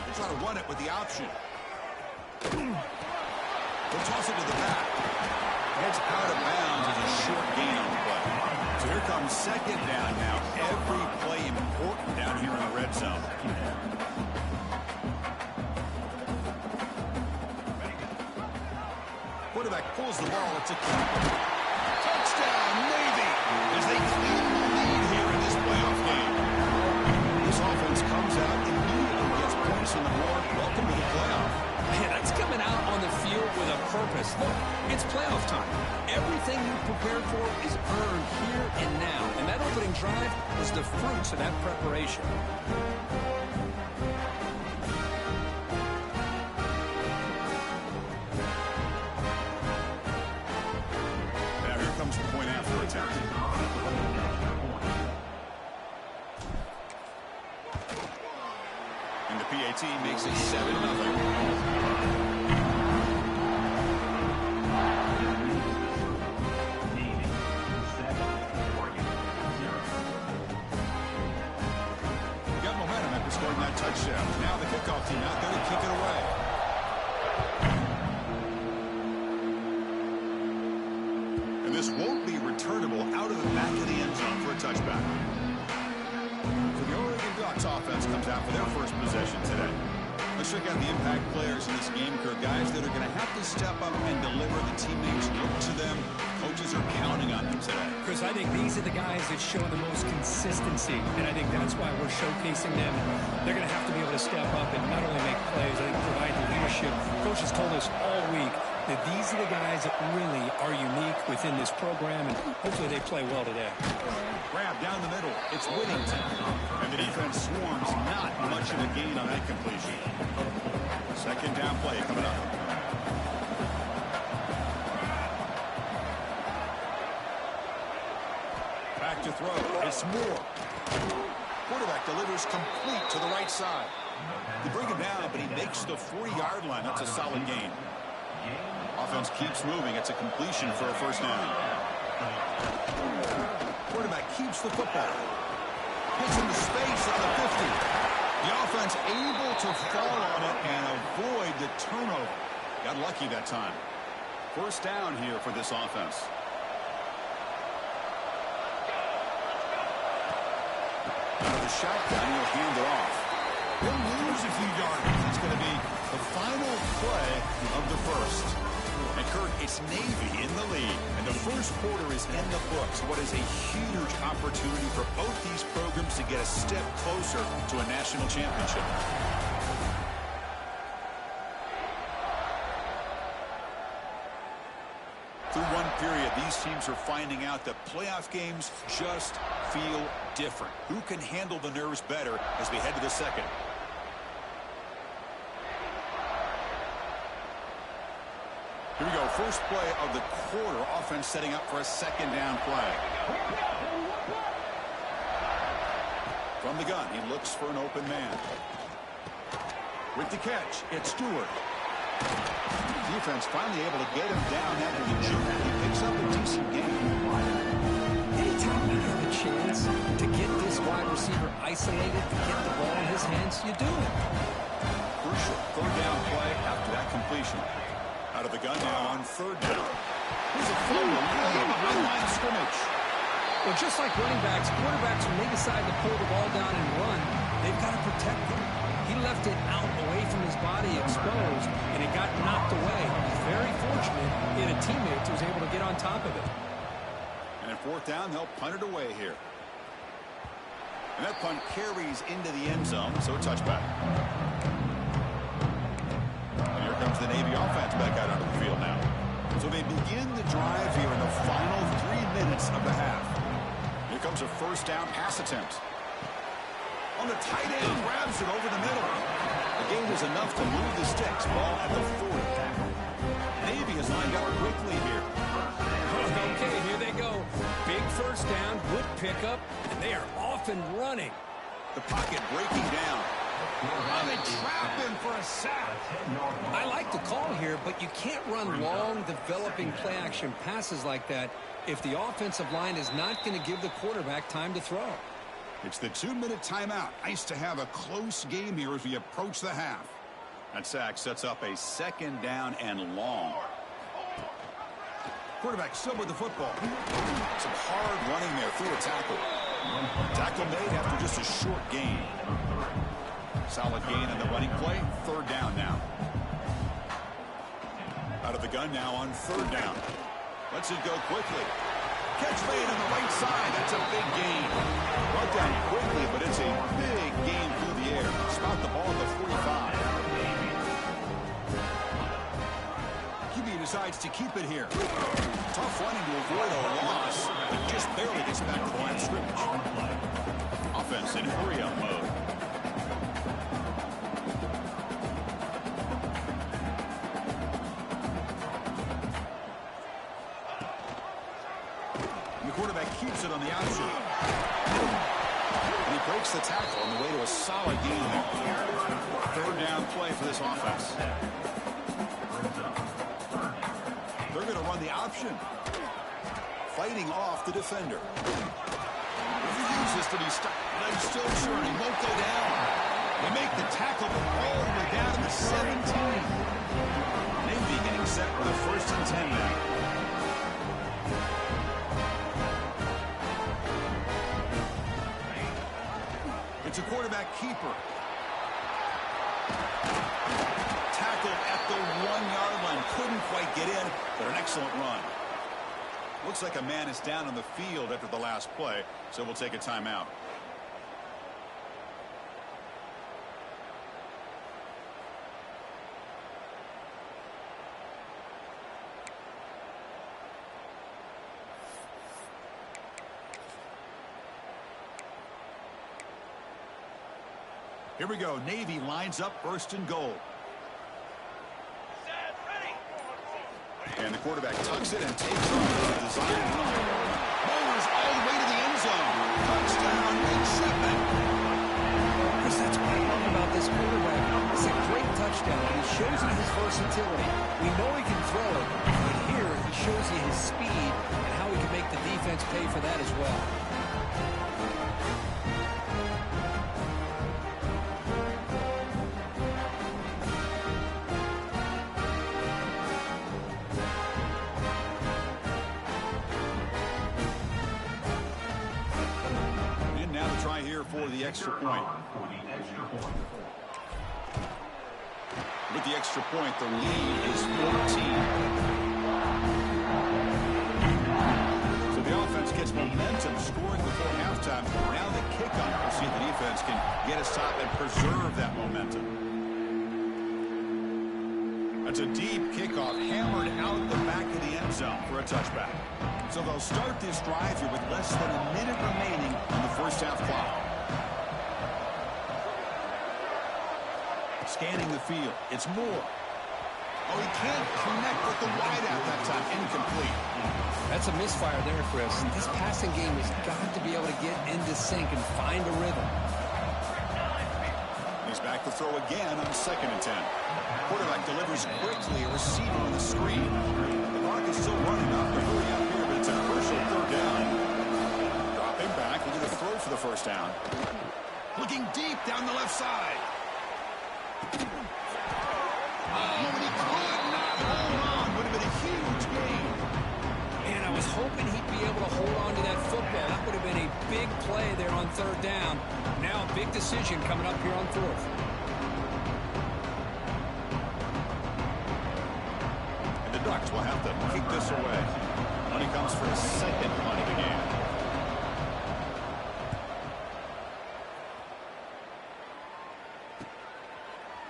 They try to run it with the option. They'll toss it to the back. It's out of bounds as a short gain on the play. So here comes second down now. Every play important down here in the red zone. Quarterback pulls the ball. It's a touchdown, Navy, as they claim the lead here in this playoff game. This offense comes out immediately, gets points on the board. Welcome to the playoff. Man, that's coming out on the field with a purpose. Look, it's playoff time. Everything you prepared for is earned here and now. And that opening drive was the fruits of that preparation. Now here comes the point after attempt. And the PAT makes it 7-0. Scoring that touchdown. Now the kickoff team out there to kick it away. And this won't be returnable out of the back of the end zone for a touchback. So the Oregon Ducks offense comes out for their first possession today. Let's check out the impact players in this game, Kirk. Guys that are going to have to step up and deliver. The teammates look to them. Coaches are counting on them today. Chris, I think these are the guys that show the most consistency, and I think that's why we're showcasing them. They're going to have to be able to step up and not only make plays, I think provide the leadership. Coaches told us all week that these are the guys that really are unique within this program, and hopefully they play well today. Grab down the middle. It's Whittington. And the defense swarms. Not much of a gain on that completion. Second down play coming up. Back to throw. It's Moore. Quarterback delivers complete to the right side. They bring him down, but he makes the 40-yard line. That's a solid gain. Offense keeps moving. It's a completion for a first down. Quarterback keeps the football. Hits into space at the 50. The offense able to fall on it and avoid the turnover. Got lucky that time. First down here for this offense. Out of the shotgun, he'll hand it off. He'll lose a few yards. It's going to be the final play of the first. And Kirk, it's Navy in the lead, and the first quarter is in the books. What is a huge opportunity for both these programs to get a step closer to a national championship. Through one period, these teams are finding out that playoff games just feel different. Who can handle the nerves better as we head to the second? Here we go, first play of the quarter. Offense setting up for a second down play. From the gun, he looks for an open man. With the catch, it's Stewart. Defense finally able to get him down after the juke. He picks up a decent game. Anytime you have a chance to get this wide receiver isolated, to get the ball in his hands, you do it. Crucial third down play after that completion. Out of the gun now on third down. Here's a fumble behind line of scrimmage. Well, just like running backs, quarterbacks, when they decide to pull the ball down and run, they've got to protect them. He left it out away from his body exposed, and it got knocked away. He's very fortunate he had a teammate who was able to get on top of it. And at fourth down, they'll punt it away here. And that punt carries into the end zone, so a touchback. And here comes the Navy offense back out onto the field now. So they begin the drive here in the final 3 minutes of the half. Here comes a first down pass attempt. On the tight end, grabs it over the middle. The gain was enough to move the sticks. Ball at the 40. Navy is lined up quickly here. Okay, here they go. Big first down, good pickup, and they are off and running. The pocket breaking down. Oh, they trap him for a sack. I like the call here, but you can't run long, developing play-action passes like that if the offensive line is not going to give the quarterback time to throw. It's the 2-minute timeout. Nice to have a close game here as we approach the half. That sack sets up a second down and long. quarterback still with the football. Some hard running there through a tackle. Tackle made after just a short gain. Solid gain on the running play. Third down now. Out of the gun now on third down. Lets it go quickly. Catch made on the right side. That's a big gain. Brought down quickly, but it's a big gain through the air. Spot the ball at the 45. QB decides to keep it here. Tough running to avoid a loss, but just barely gets back to the line of scrimmage. Offense in hurry-up mode. The quarterback keeps it on the option. And he breaks the tackle on the way to a solid gain there. Third down play for this offense. They're going to run the option. Fighting off the defender. Refuses to be stopped. And I'm still sure he won't go down. They make the tackle all the way down to the 17. Navy getting set with a 1st and 10 now. It's a quarterback keeper. Tackled at the 1-yard line. Couldn't quite get in, but an excellent run. Looks like a man is down on the field after the last play, so we'll take a timeout. Here we go. Navy lines up 1st and goal. And the quarterback tucks it and takes off with a design run. Bowlers all the way to the end zone. Touchdown, Midshipman. Chris, that's what I love about this quarterback. It's a great touchdown. He shows you his versatility. We know he can throw it, but here he shows you his speed and how he can make the defense pay for that as well. For the extra point. With the extra point, the lead is 14. So the offense gets momentum scoring before halftime. Now the kickoff. We'll see if the defense can get a stop and preserve that momentum. That's a deep kickoff hammered out the back of the end zone for a touchback. So they'll start this drive here with less than a minute remaining on the first half clock. Scanning the field. It's Moore. Oh, he can't connect with the wideout that time. Incomplete. That's a misfire there, Chris. This passing game has got to be able to get into sync and find a rhythm. He's back to throw again on 2nd and 10. Quarterback delivers quickly, a receiver on the screen. The clock is still running off the hurry up here, but it's a crucial third down. Dropping back, we're going to throw for the first down. Looking deep down the left side. Oh, and he could not hold on. Would have been a huge gain. Man, I was hoping he'd be able to hold on to that football. That would have been a big play there on third down. Now a big decision coming up here on 4th. And the Ducks will have to kick this away. Money comes for a second punt of the game.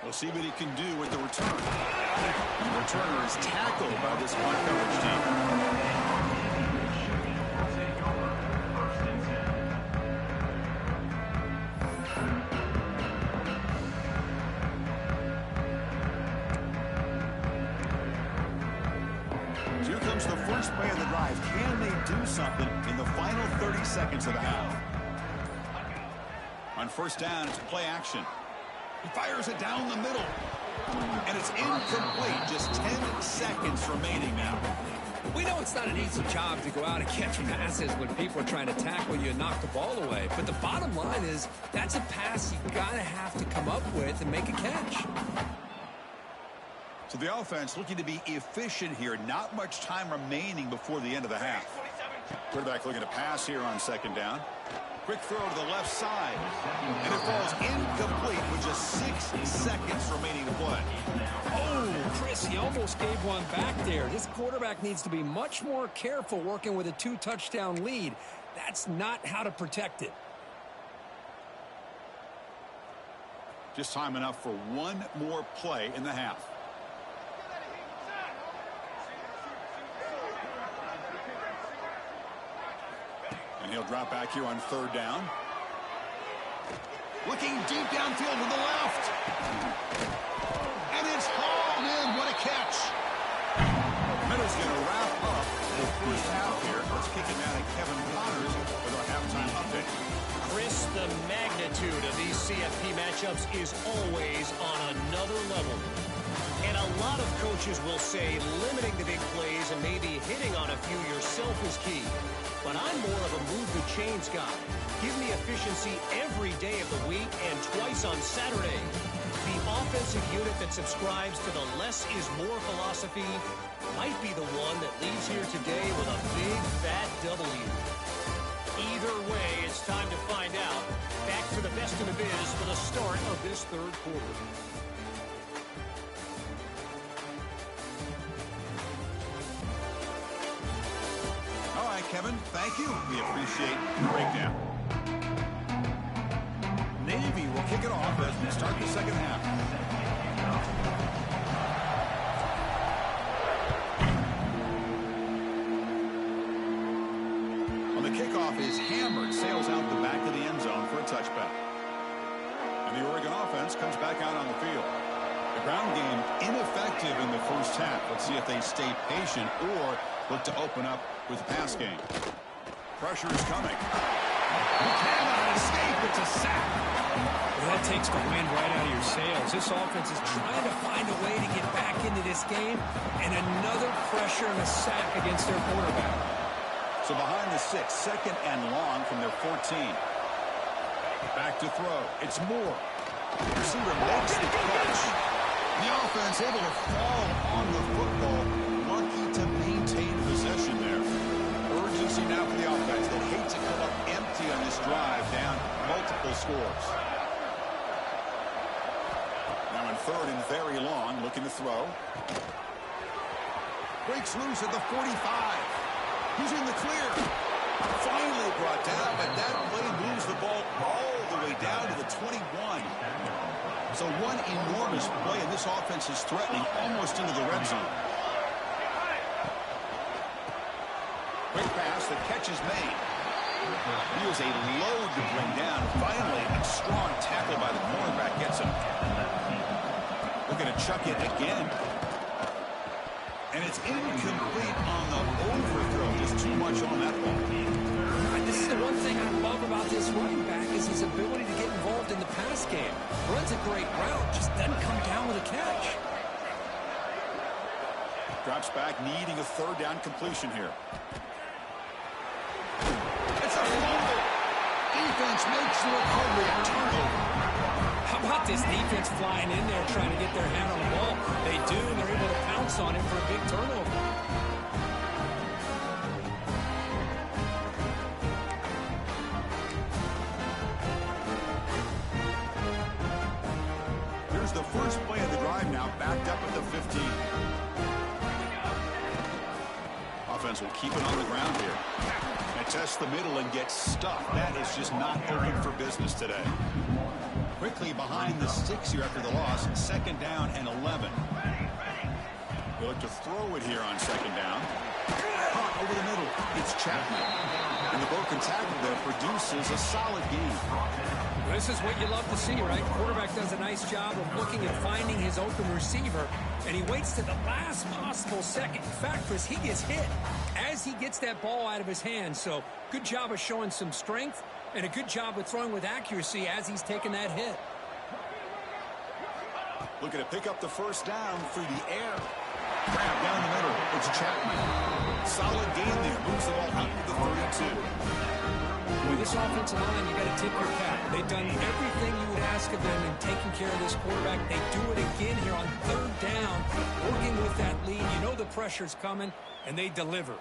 We'll see what he can do with the return. The returner is tackled by this punt coverage team. Here comes the first play of the drive. Can they do something in the final 30 seconds of the half? On first down, it's play action. He fires it down the middle. And it's incomplete. Just 10 seconds remaining now. We know it's not an easy job to go out and catch passes when people are trying to tackle you and knock the ball away. But the bottom line is that's a pass you got to have to come up with and make a catch. So the offense looking to be efficient here. Not much time remaining before the end of the half. Quarterback looking to pass here on second down. Quick throw to the left side. And it falls incomplete with just 6 seconds remaining to play. Oh, Chris, he almost gave one back there. This quarterback needs to be much more careful working with a 2-touchdown lead. That's not how to protect it. Just time enough for one more play in the half. And he'll drop back here on third down. Looking deep downfield to the left. And it's hauled in. What a catch. Middle's going to wrap up the first half here. Let's kick it down to Kevin Connors with our halftime update. Chris, the magnitude of these CFP matchups is always on another level. And a lot of coaches will say limiting the big plays and maybe hitting on a few yourself is key. But I'm more of a move-the-chains guy. Give me efficiency every day of the week and twice on Saturday. The offensive unit that subscribes to the less is more philosophy might be the one that leaves here today with a big, fat W. Either way, it's time to find out. Back to the best in the biz for the start of this third quarter. All right, Kevin, thank you. We appreciate the breakdown. Navy will kick it off as we start the second half. On the kickoff is hammered, sails out the back of the end zone for a touchback. And the Oregon offense comes back out on the field. The ground game ineffective in the first half. Let's see if they stay patient or look to open up with the pass game. Pressure is coming. You cannot escape. It's a sack. Well, that takes the wind right out of your sails. This offense is trying to find a way to get back into this game, and another pressure and a sack against their quarterback. So behind the 6, second and long from their 14. Back to throw. It's Moore. The receiver makes the catch. The offense able to fall on the football. Lucky to maintain possession there. Urgency now for the offense that hates to come up empty on this drive, down multiple scores. Now in third and very long, looking to throw. Breaks loose at the 45. He's in the clear. Finally brought down, but that play moves the ball all the way down to the 21. So one enormous play, and this offense is threatening almost into the red zone. Quick pass, the catch is made. He was a load to bring down. Finally, a strong tackle by the cornerback gets him. Looking to chuck it again. And it's incomplete on the overthrow. Just too much on that ball. This is the one thing I love about this running back is his ability to get involved in the pass game. Runs a great route, just doesn't come down with a catch. Drops back, needing a third down completion here. It's a fumble. Defense makes the recovery, a turnover. How about this defense flying in there trying to get their hand on the ball? They do, and they're able to pounce on it for a big turnover. Here's the first play of the drive now, backed up at the 15. Offense will keep it on the ground here. And test the middle and get stuffed. That is just not open for business today. Quickly behind the 6 here after the loss. Second down and 11. They look to throw it here on second down. Caught over the middle. It's Chapman. And the broken tackle there produces a solid gain. This is what you love to see, right? Quarterback does a nice job of looking and finding his open receiver, and he waits to the last possible second. In fact, Chris, he gets hit as he gets that ball out of his hands. So good job of showing some strength and a good job of throwing with accuracy as he's taking that hit. Looking to pick up the first down through the air. Grab down the middle. It's Chapman. Solid gain there. Moves the ball out to the 32. With this offensive line, you got to tip your cap. They've done everything you would ask of them in taking care of this quarterback. They do it again here on third down, working with that lead. You know the pressure's coming, and they deliver.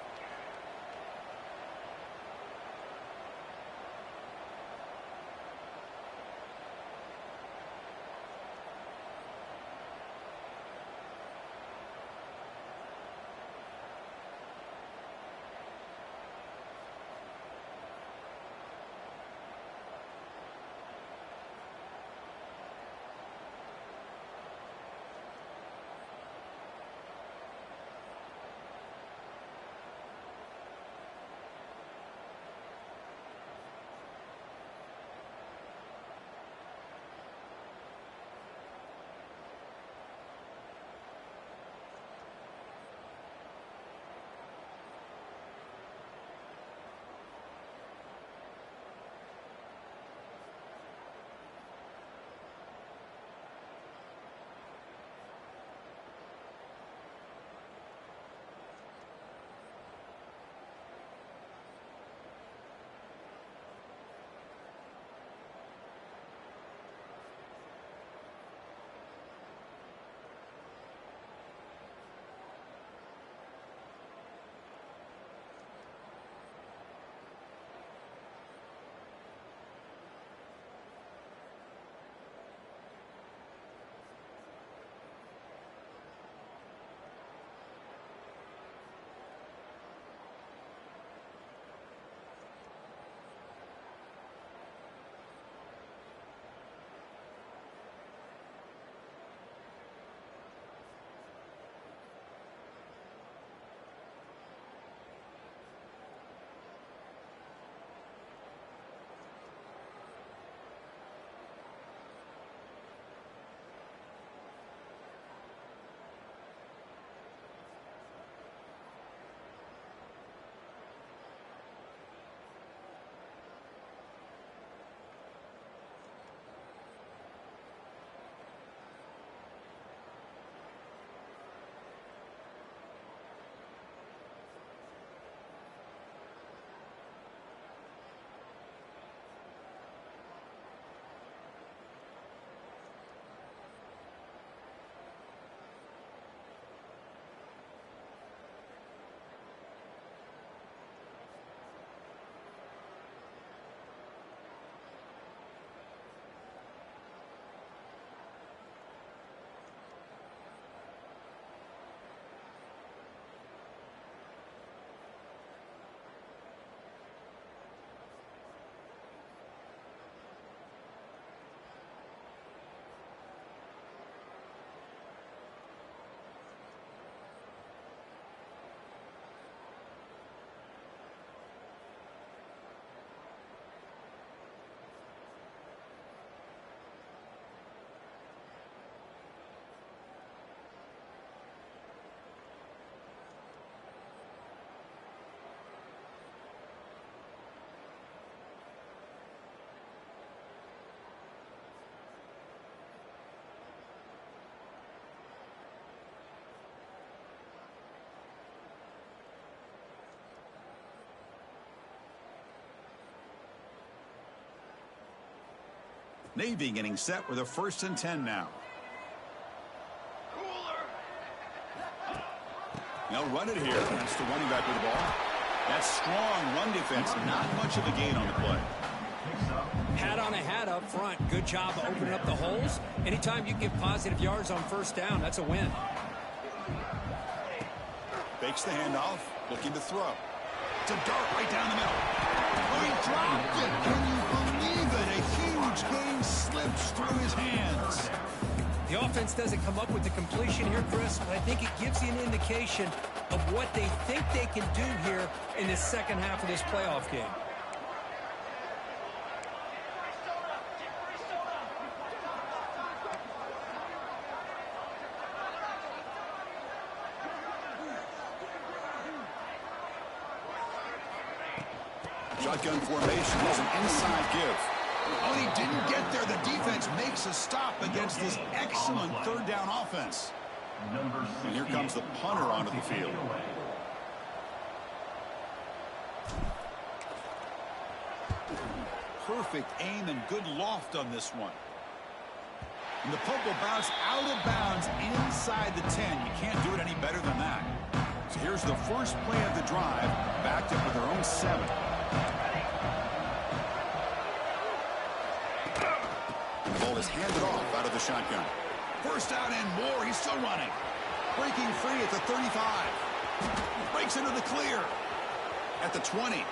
Navy getting set with a 1st and 10 now. They'll run it here. That's the running back with the ball. That's strong run defense. Not much of a gain on the play. Hat on a hat up front. Good job of opening up the holes. Anytime you get positive yards on 1st down, that's a win. Fakes the handoff. Looking to throw. It's a dart right down the middle. Oh, he dropped it. Can you believe it? A huge gain slips through his hands. The offense doesn't come up with the completion here, Chris, but I think it gives you an indication of what they think they can do here in the second half of this playoff game. Shotgun formation is an inside give. Oh, he didn't get there. The defense makes a stop against this excellent 3rd down offense. And here comes the punter onto the field. perfect aim and good loft on this one. And the puck will bounce out of bounds inside the 10. You can't do it any better than that. So here's the first play of the drive, backed up with their own 7. The ball is handed off out of the shotgun. First down and more. He's still running. Breaking free at the 35. Breaks into the clear. At the 20.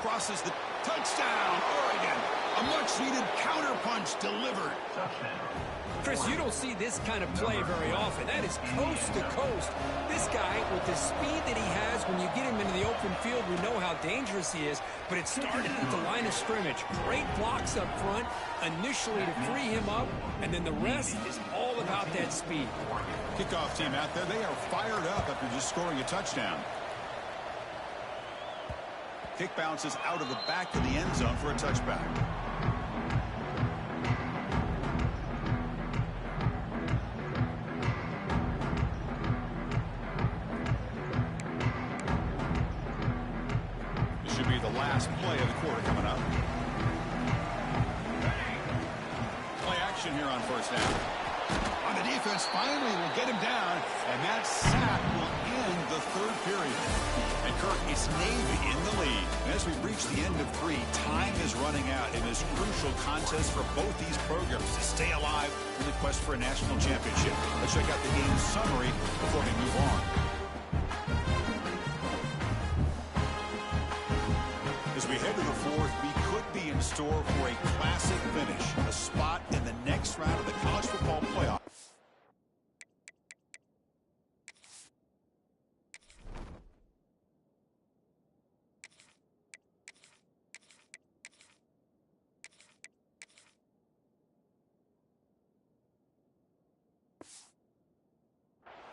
Crosses the touchdown, Oregon. A much-needed counterpunch delivered. Chris, you don't see this kind of play very often. That is coast to coast. This guy, with the speed that he has, when you get him into the open field, we know how dangerous he is. But it started at the line of scrimmage. Great blocks up front, initially to free him up, and then the rest is all about that speed. Kickoff team out there, they are fired up after just scoring a touchdown. Kick bounces out of the back of the end zone for a touchback. This should be the last play of the quarter coming up. Play action here on first down. On the defense, finally will get him down, and that sack will end the third period. And Kirk, it's Navy in the lead. And as we reach the end of 3, time is running out in this crucial contest for both these programs to stay alive in the quest for a national championship. Let's check out the game summary before we move on. As we head to the 4th, we could be in store for a classic finish, a spot in the next round of the college football playoff.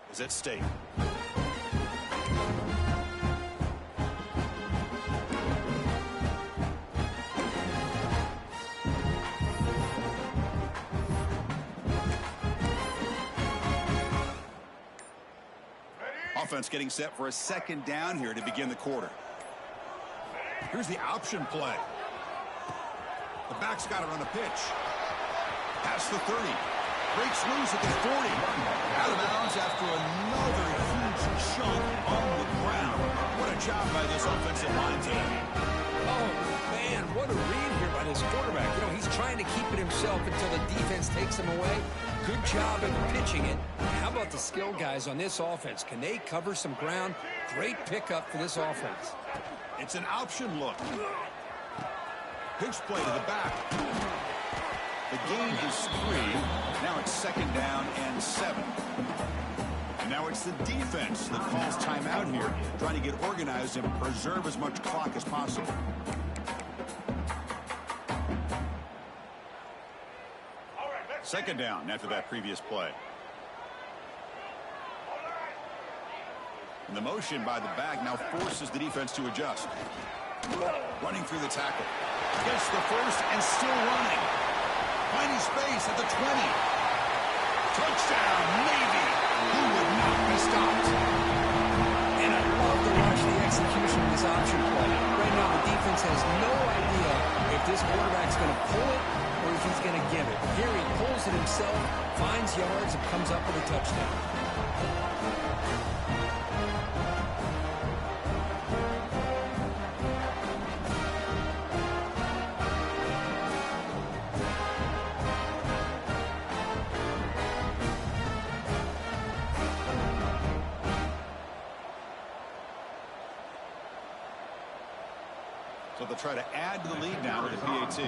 Is at stake. Offense getting set for a second down here to begin the quarter. Here's the option play. The back's got it on the pitch. Past the 30. Breaks loose at the 40. Out of bounds after another huge chunk on the ground. What a job by this offensive line team. Oh, man, what a read here by this quarterback. You know, he's trying to keep it himself until the defense takes him away. Good job at pitching it. How about the skill guys on this offense? Can they cover some ground? Great pickup for this offense. It's an option look. Pitch play to the back. The gain is 3. Now it's second down and 7. And now it's the defense that calls timeout here, trying to get organized and preserve as much clock as possible. Second down after that previous play. And the motion by the back now forces the defense to adjust. Running through the tackle. Gets the first and still running. Finding space at the 20. Touchdown, Navy. Who would not be stopped? And I love to watch the execution of this option play. Right now, the defense has no idea if this quarterback's going to pull it or if he's going to give it. Here he pulls it himself, finds yards, and comes up with a touchdown. So they'll try to add to the lead now with a PAT.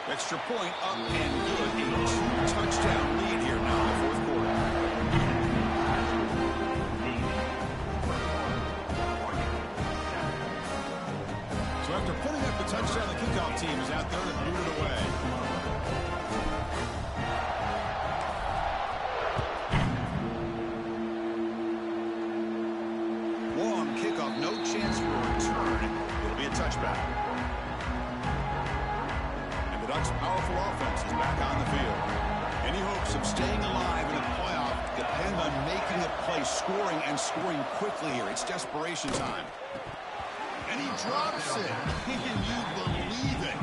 Extra point up and good. A 2-touchdown lead here now in the fourth quarter. So after putting up the touchdown, the kickoff team is out there to boot it away. No chance for a return. It'll be a touchback. And the Ducks' powerful offense is back on the field. Any hopes of staying alive in the playoff depend on making a that play scoring and scoring quickly here. It's desperation time. And he drops it. Can you believe it?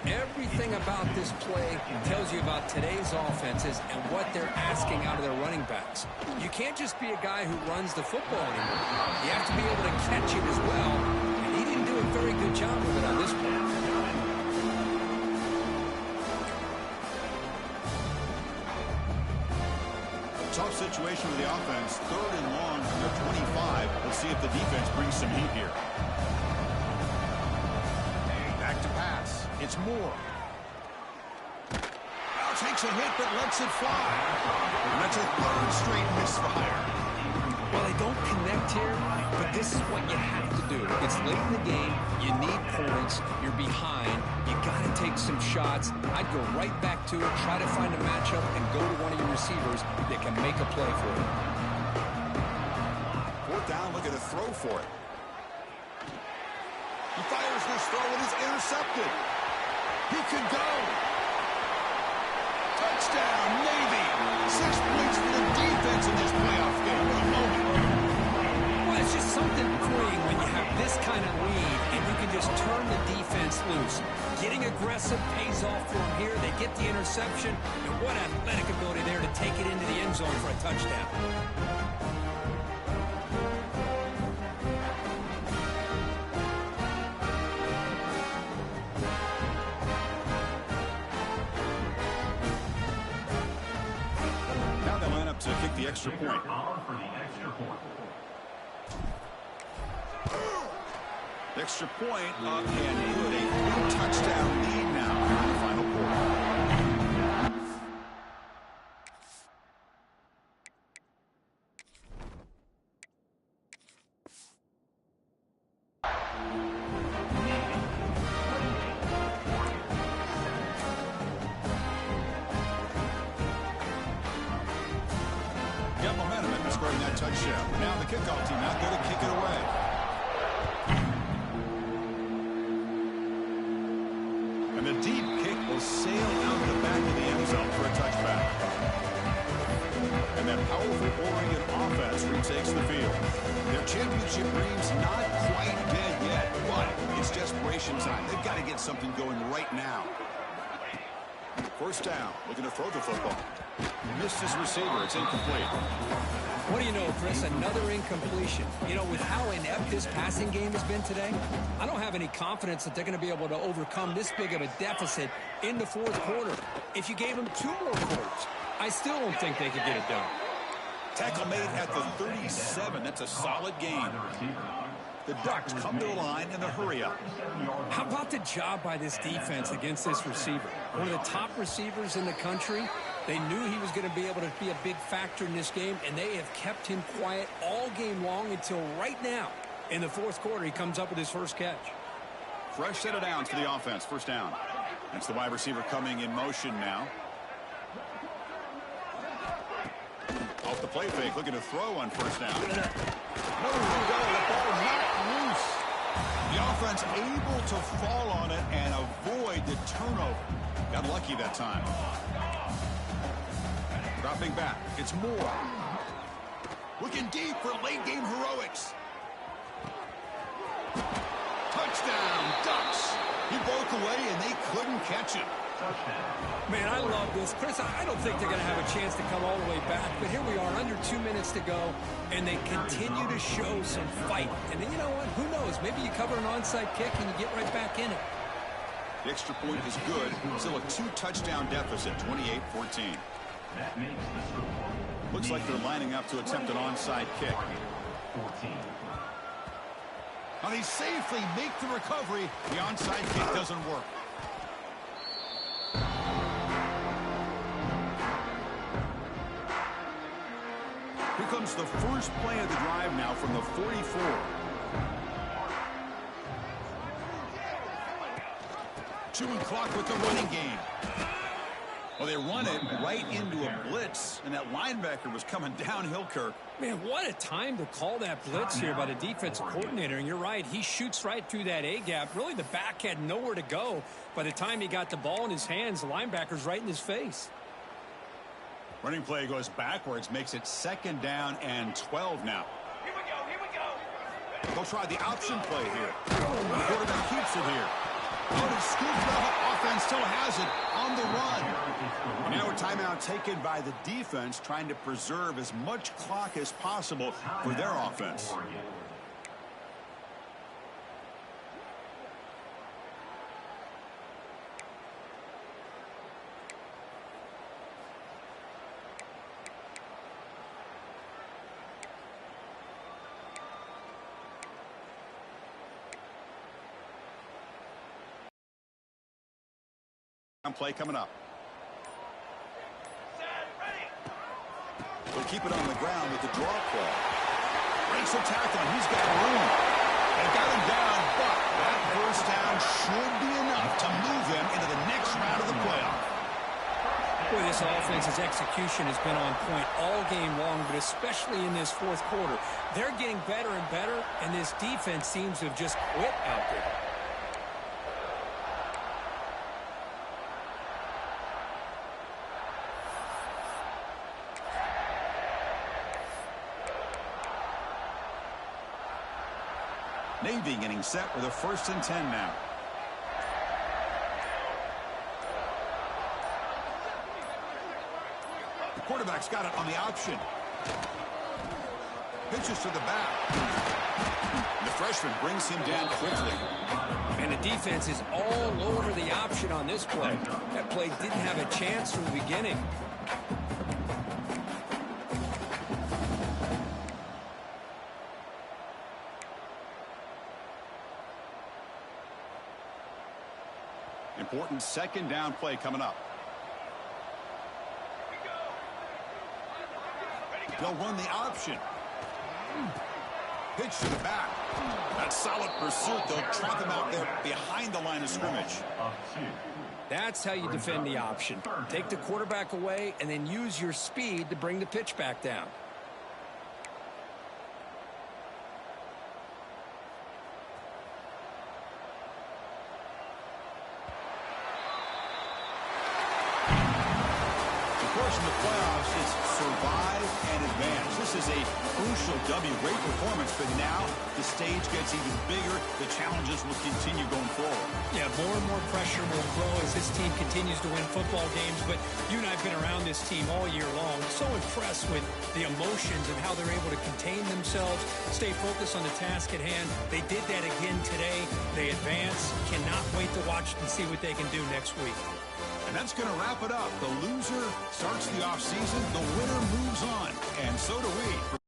Everything about this play tells you about today's offenses and what they're asking out of their running backs. You can't just be a guy who runs the football anymore. You have to be able to catch it as well. And he didn't do a very good job of it on this play. Tough situation with the offense. 3rd and long from their 25. Let's see if the defense brings some heat here. Back to pass. It's Moore. Now takes a hit but lets it fly. And that's a 3rd straight misfire. Well, they don't connect here, but this is what you have to do. It's late in the game. You need points. You're behind. You got to take some shots. I'd go right back to it, try to find a matchup, and go to one of your receivers that can make a play for you. 4th down, looking to throw for it. He fires this throw and is intercepted. He could go. Touchdown, Navy. 6 points for the defense in this playoff game. What a moment. Well, it's just something freeing when you have this kind of lead and you can just turn the defense loose. Getting aggressive pays off for them here. They get the interception, and what athletic ability there to take it into the end zone for a touchdown. To kick the extra point. The extra point up and good. A 3-touchdown lead now in the final quarter. Got momentum and scoring that touchdown. Now the kickoff team out there to kick it away. And the deep kick will sail out the back of the end zone for a touchback. And that powerful Oregon offense retakes the field. Their championship dreams not quite dead yet, but it's desperation time. They've got to get something going right now. 1st down, looking to throw the football. Missed his receiver. It's incomplete. What do you know, Chris? Another incompletion. You know, with how inept this passing game has been today, I don't have any confidence that they're going to be able to overcome this big of a deficit in the 4th quarter. If you gave them 2 more quarters, I still don't think they could get it done. Tackle made at the 37. That's a solid gain. The Ducks come to the line in a hurry-up. How about the job by this defense against this receiver? One of the top receivers in the country. They knew he was going to be able to be a big factor in this game, and they have kept him quiet all game long until right now. In the 4th quarter, he comes up with his first catch. Fresh set of downs for the offense. 1st down. That's the wide receiver coming in motion now. Off the play fake, looking to throw on 1st down. Nowhere to go. The ball knocked loose. The offense able to fall on it and avoid the turnover. Got lucky that time. Dropping back. It's Moore. Looking deep for late-game heroics. Touchdown, Ducks. He broke away, and they couldn't catch him. Man, I love this. Chris, I don't think they're going to have a chance to come all the way back, but here we are, under 2 minutes to go, and they continue to show some fight. And then, you know what? Who knows? Maybe you cover an onside kick and you get right back in it. The extra point is good. Still a 2-touchdown deficit, 28-14. Looks like they're lining up to attempt an onside kick. Now they safely make the recovery. The onside kick doesn't work. Here comes the first play of the drive now from the 44. Chewing clock with the running game. Well, they run it right into a blitz, and that linebacker was coming downhill, Kirk. Man, what a time to call that blitz here by the defensive coordinator. And you're right, he shoots right through that A-gap. Really, the back had nowhere to go. By the time he got the ball in his hands, the linebacker's right in his face. Running play goes backwards, makes it 2nd down and 12 now. Here we go. They'll try the option play here. The quarterback keeps it here. Oh, he scooped up. Offense still has it on the run. Now a timeout taken by the defense, trying to preserve as much clock as possible for their offense. Play coming up. We'll keep it on the ground with the draw call. Breaks a tackle, and he's got room. They got him down, but that first down should be enough to move them into the next round of the playoff. Boy, this offense's execution has been on point all game long, but especially in this fourth quarter. They're getting better and better, and this defense seems to have just quit out there. Navy getting set with a 1st and 10 now. The quarterback's got it on the option. Pitches to the back. The freshman brings him down quickly. And the defense is all over the option on this play. That play didn't have a chance from the beginning. Important 2nd down play coming up. They'll run the option. Pitch to the back. That's solid pursuit. They'll trap him out there behind the line of scrimmage. That's how you defend the option. Take the quarterback away and then use your speed to bring the pitch back down. In the playoffs, it's survive and advance. This is a crucial W. Great performance, but now the stage gets even bigger. The challenges will continue going forward. Yeah, more and more pressure will grow as this team continues to win football games, but you and I have been around this team all year long. So impressed with the emotions and how they're able to contain themselves, stay focused on the task at hand. They did that again today. They advance. Cannot wait to watch and see what they can do next week. And that's going to wrap it up. The loser starts the offseason. The winner moves on. And so do we.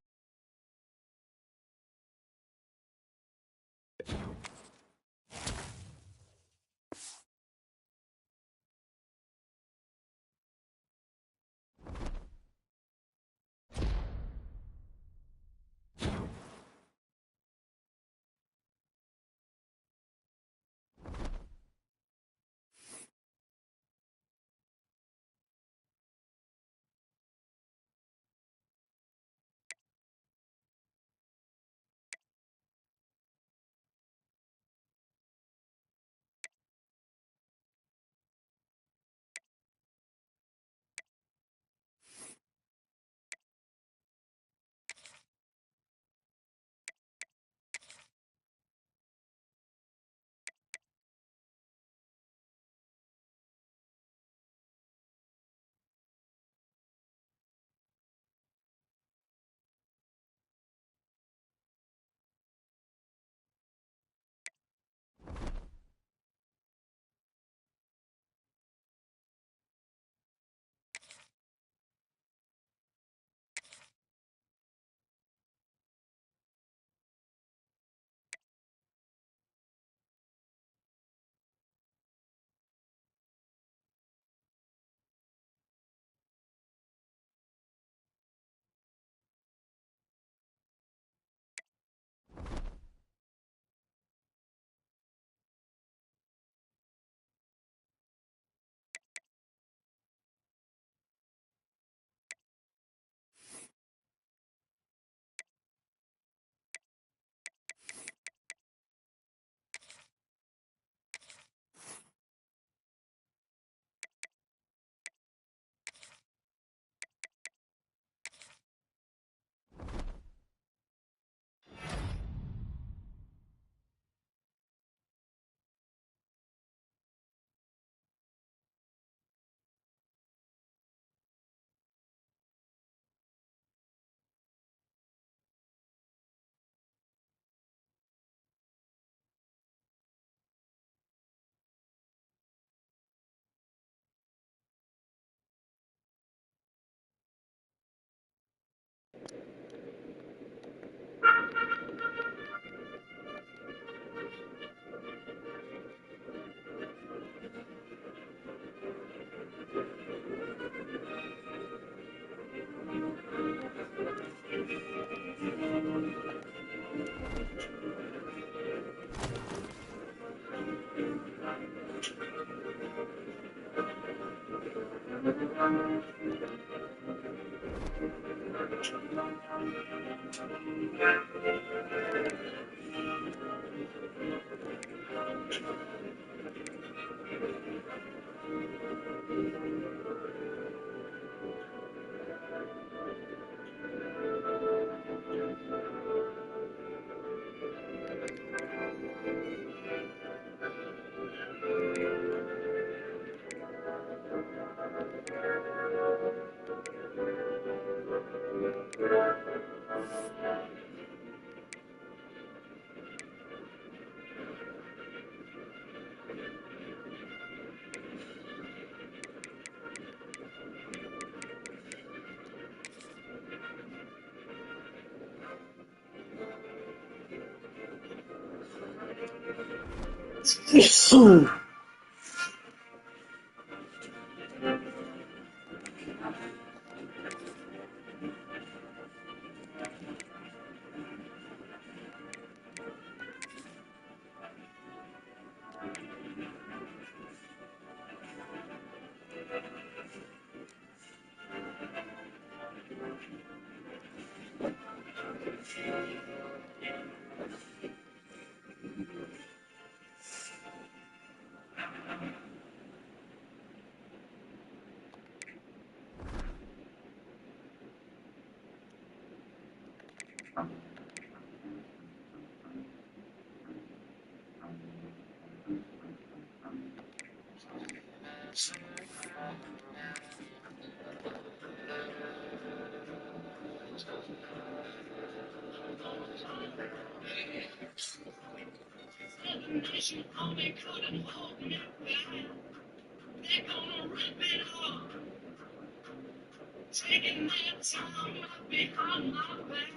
Taking that time behind my back.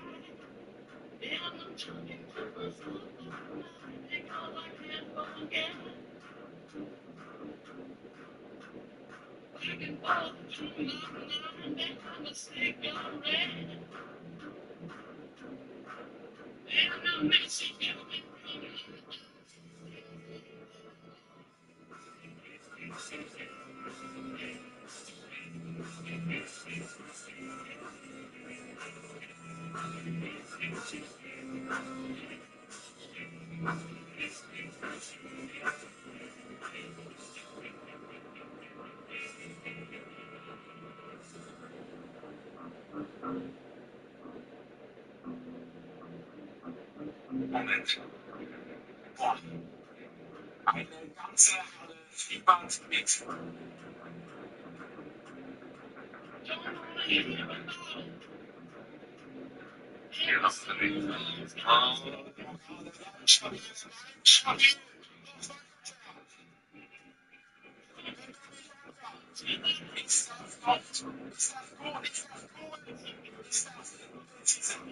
And I'm trying to myself because I can't forget. Back and forth through my mind, that kind of cigarette. And I'm missing you. Moment. Boah. Eine ganze Halle fiebert mit. Hier hast du den. Stabil. Ist das gut? Ist das gut? Ist das gut? Ist das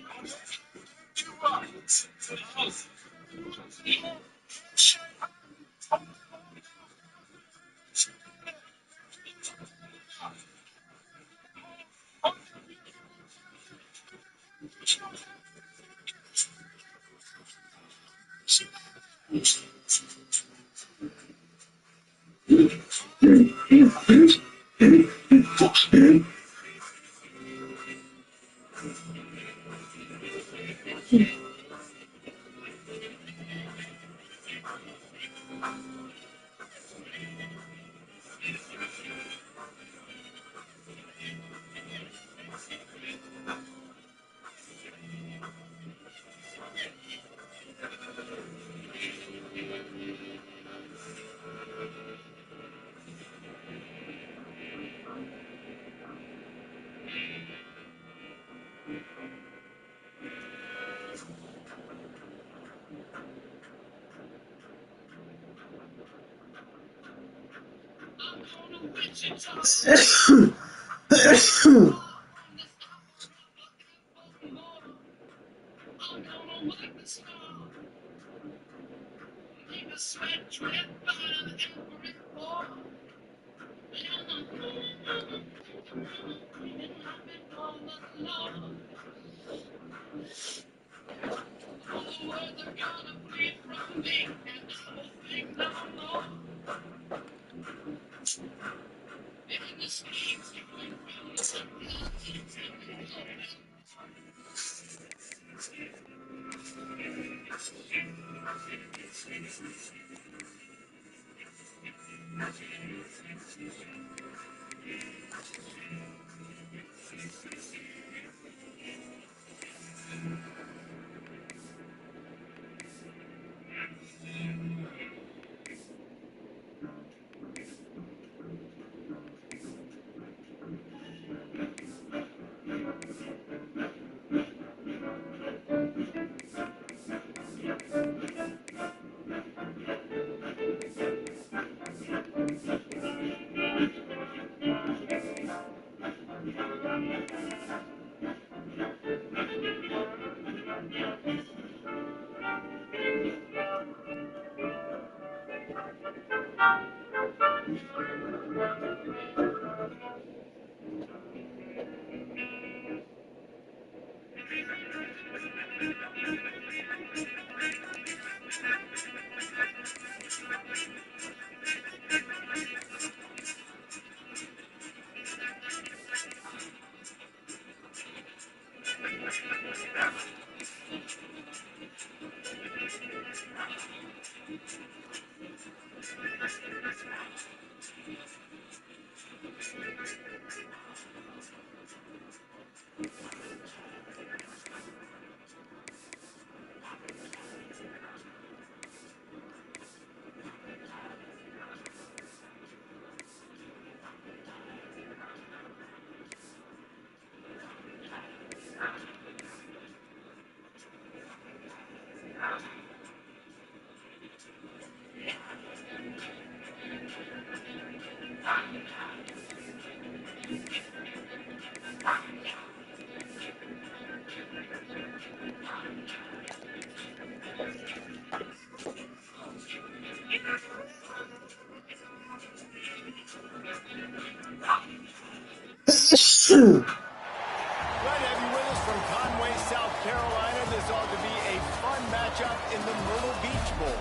Glad to have you with us from Conway, South Carolina. This ought to be a fun matchup in the Myrtle Beach Bowl.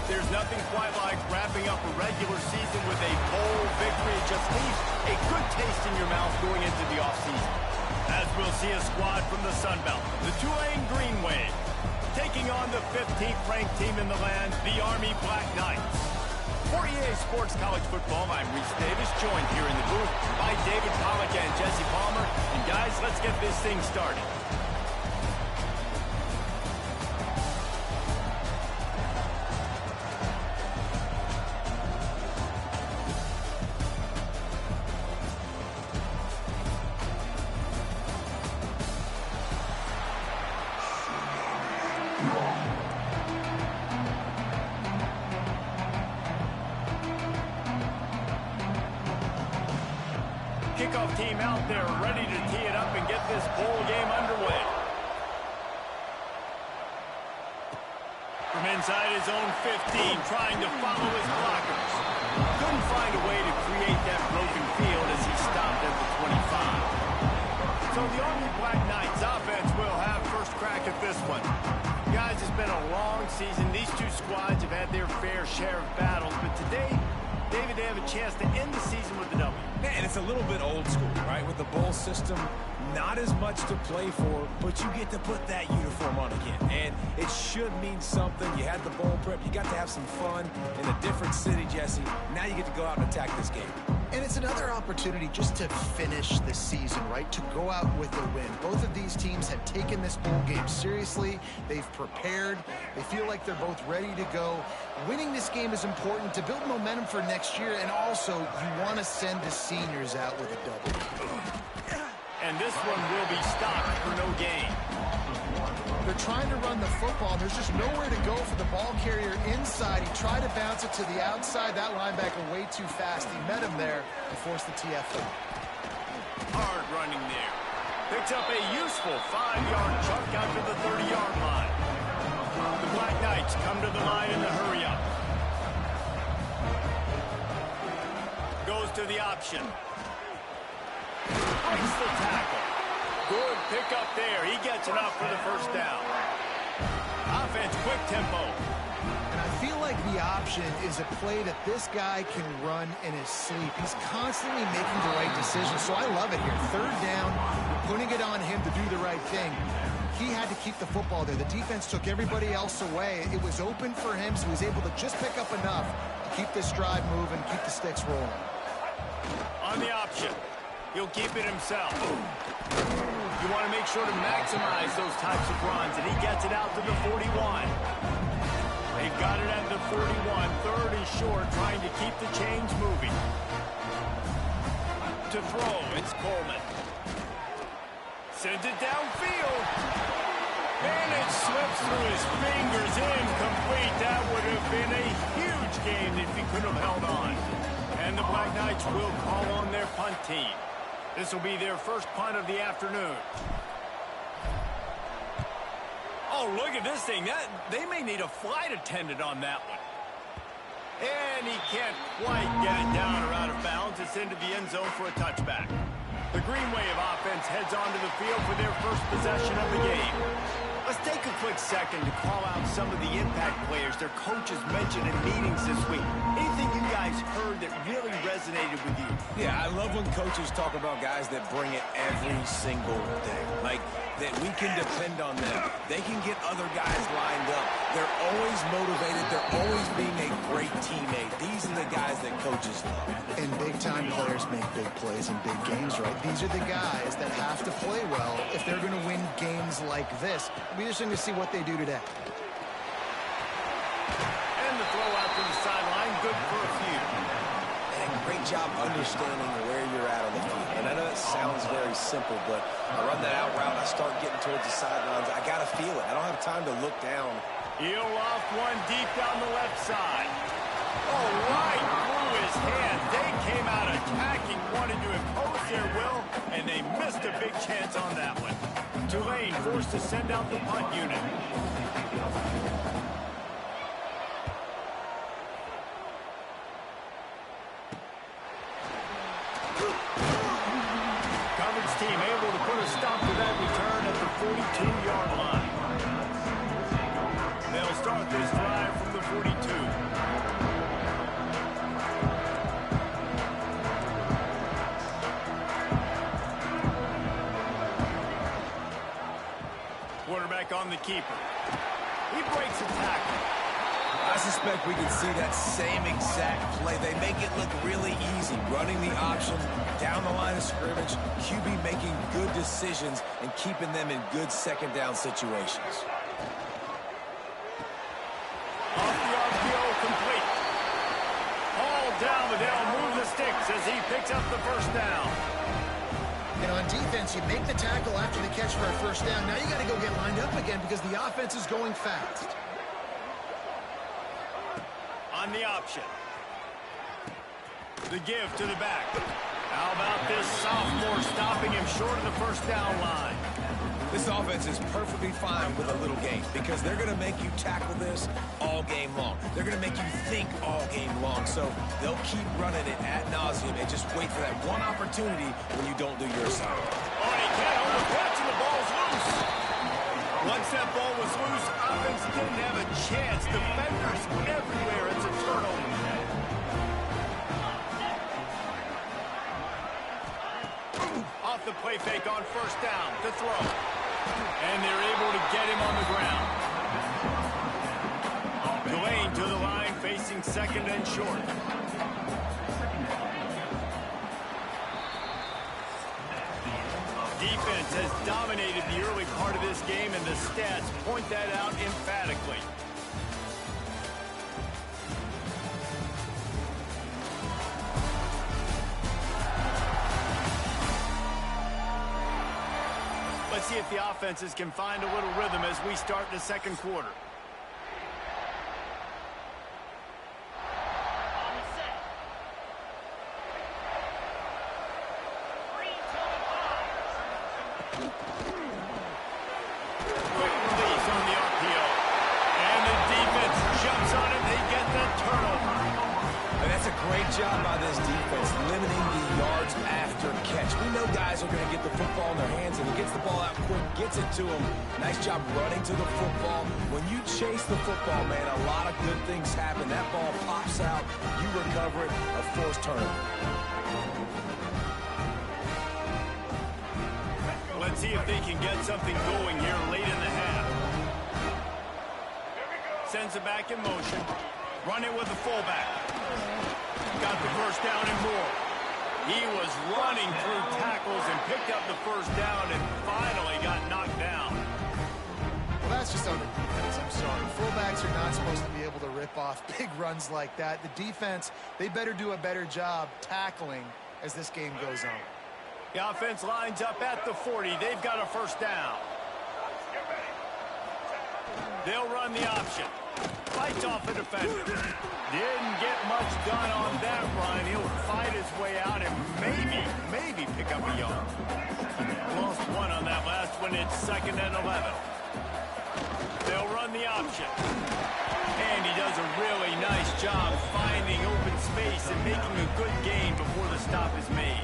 There's nothing quite like wrapping up a regular season with a bowl victory. It just leaves a good taste in your mouth going into the offseason. As we'll see a squad from the Sun Belt, the Tulane Green Wave, taking on the 15th ranked team in the land, the Army Black Knights. For EA Sports College Football, I'm Reese Davis, joined here in the booth by David Pollack and Jesse Palmer. And guys, let's get this thing started. Kickoff team out there ready to tee it up and get this bowl game underway. From inside his own 15, trying to follow his blockers. Couldn't find a way to create that broken field as he stopped at the 25. So the Army Black Knights offense will have first crack at this one. Guys, it's been a long season. These two squads have had their fair share of battles, but today, David, they have a chance to end the season with a W. Man, it's a little bit old school, right? With the bowl system, not as much to play for, but you get to put that uniform on again. And it should mean something. You had the bowl prep. You got to have some fun in a different city, Jesse. Now you get to go out and attack this game. And it's another opportunity just to finish the season, right? To go out with a win. Both of these teams have taken this bowl game seriously. They've prepared. They feel like they're both ready to go. Winning this game is important to build momentum for next year, and also you want to send the seniors out with a W. And this one will be stopped for no gain. They're trying to run the football. There's just nowhere to go for the ball carrier inside. He tried to bounce it to the outside. That linebacker way too fast. He met him there and forced the TFL. Hard running there. Picks up a useful 5-yard chunk out to the 30-yard line. The Black Knights come to the line in the hurry up. Goes to the option. Breaks the tackle. Good pickup there. He gets enough for the first down. Offense, quick tempo. And I feel like the option is a play that this guy can run in his sleep. He's constantly making the right decision, so I love it here. Third down, you're putting it on him to do the right thing. He had to keep the football there. The defense took everybody else away. It was open for him, so he was able to just pick up enough to keep this drive moving, keep the sticks rolling. On the option. He'll keep it himself. You want to make sure to maximize those types of runs, and he gets it out to the 41. They got it at the 41. Third and short, trying to keep the chains moving. To throw, it's Coleman. Sends it downfield. And it slips through his fingers, incomplete. That would have been a huge gain if he could have held on. And the Black Knights will call on their punt team. This will be their first punt of the afternoon. Oh, look at this thing. They may need a flight attendant on that one. And he can't quite get it down or out of bounds. It's into the end zone for a touchback. The Green Wave offense heads onto the field for their first possession of the game. Let's take a quick second to call out some of the impact players their coaches mentioned in meetings this week. Anything you guys heard that really resonated with you? Yeah, I love when coaches talk about guys that bring it every single day. Like, that we can depend on them. They can get other guys lined up. They're always motivated. They're always being a great teammate. These are the guys that coaches love. And big-time players make big plays in big games, right? These are the guys that have to play well if they're going to win games like this. It'll be interesting to see what they do today. And the throw out to the sideline, good for a few. And great job understanding where you're at on the field. And I know that sounds very simple, but I run that out route, I start getting towards the sidelines. I got to feel it. I don't have time to look down. He'll loft one deep down the left side. Oh, right through his hand. They came out attacking, wanted to impose their will, and they missed a big chance on that one. Tulane forced to send out the punt unit. Coverage team able to put a stop to that return at the 42-yard line. They'll start this drive from the 42. Quarterback on the keeper. He breaks a tackle. I suspect we can see that same exact play. They make it look really easy, running the option down the line of scrimmage, QB making good decisions and keeping them in good second down situations. Off the RPO, complete. All down, but they'll move the sticks as he picks up the first down. And on defense, you make the tackle after the catch for a first down. Now you got to go get lined up again because the offense is going fast. On the option. The give to the back. How about this sophomore stopping him short of the first down line? This offense is perfectly fine with a little game because they're going to make you tackle this all game long. They're going to make you think all game long. So they'll keep running it ad nauseum and just wait for that one opportunity when you don't do your assignment. Oh, he can't hold the catch and the ball's loose. Once that ball was loose, offense didn't have a chance. Defenders everywhere. It's a turnover. Off the play fake on first down to throw. And they're able to get him on the ground. Tulane to the line, facing second and short. Defense has dominated the early part of this game, and the stats point that out emphatically. Let's see if the offenses can find a little rhythm as we start the second quarter. Quick release on the RPO. And the defense jumps on it. They get the turnover. And that's a great job by this defense, limiting the yards after catch. We know guys are going to get the football in their hands, and he gets the ball out quick, gets it to him. Nice job running to the football. When you chase the football, man, a lot of good things happen. That ball pops out, you recover it, a forced turnover. Let's see if they can get something going here late in the half. Sends it back in motion. Run it with the fullback. Got the first down and more. He was running through tackles and picked up the first down and finally got knocked down. Well, that's just on the defense. I'm sorry. Fullbacks are not supposed to be able to rip off big runs like that. The defense, they better do a better job tackling as this game goes on. The offense lines up at the 40. They've got a first down. They'll run the option. Fights off a defender. Didn't get much done on that run. He'll fight his way out and maybe pick up a yard. Lost one on that last one. It's second and 11. They'll run the option. And he does a really nice job finding open space and making a good gain before the stop is made.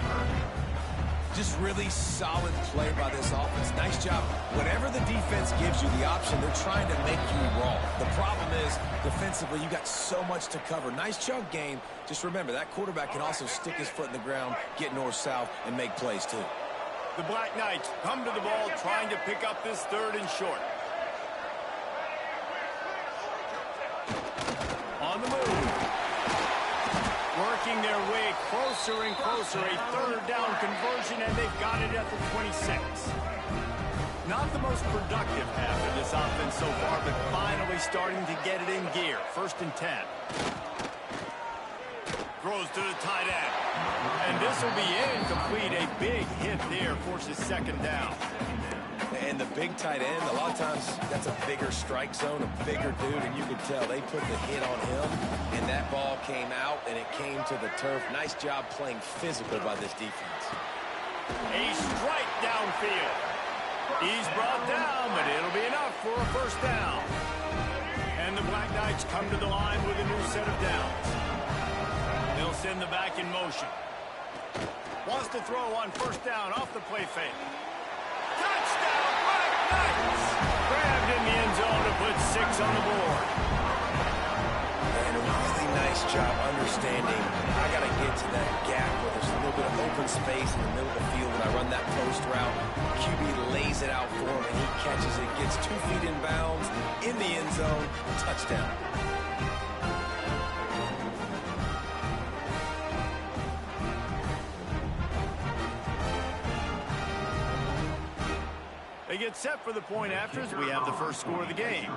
Just really solid play by this offense. Nice job. Whatever the defense gives you the option, they're trying to make you wrong. The problem is, defensively, you got so much to cover. Nice chunk gain. Just remember, that quarterback can also stick his foot in the ground, get north-south, and make plays, too. The Black Knights come to the ball trying to pick up this third and short. On the move. Working their way closer and closer. A third down conversion, and they've got it at the 26. Not the most productive half of this offense so far, but finally starting to get it in gear. 1st and 10. Throws to the tight end. And this will be incomplete. A big hit there forces 2nd down. And the big tight end, a lot of times that's a bigger strike zone, a bigger dude, and you could tell they put the hit on him, and that ball came out, and it came to the turf. Nice job playing physical by this defense. A strike downfield. He's brought down, but it'll be enough for a 1st down. And the Black Knights come to the line with a new set of downs. They'll send the back in motion. Wants to throw on 1st down off the play fake. Touchdown, Black Knights! Grabbed in the end zone to put 6 on the board. And a really nice job understanding I got to get to that gap where there's a little bit of open space in the middle of the field when I run that post route. QB lays it out for him, and he catches it, gets 2 feet in bounds, in the end zone, touchdown. They get set for the point after as we have the first score of the game.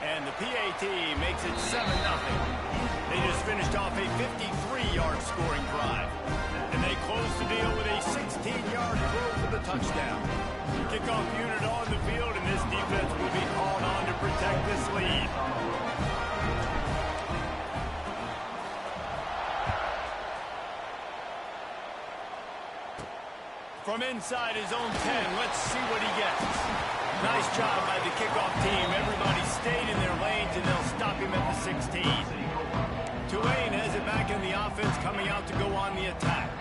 And the PAT makes it 7-0. They just finished off a 53-yard scoring drive. And they close the deal with a 16-yard throw for the touchdown. Kickoff unit on the field, and this defense will be called on to protect this lead. From inside his own 10, let's see what he gets. Nice job by the kickoff team. Everybody stayed in their lanes, and they'll stop him at the 16. Tulane has it back in the offense, coming out to go on the attack.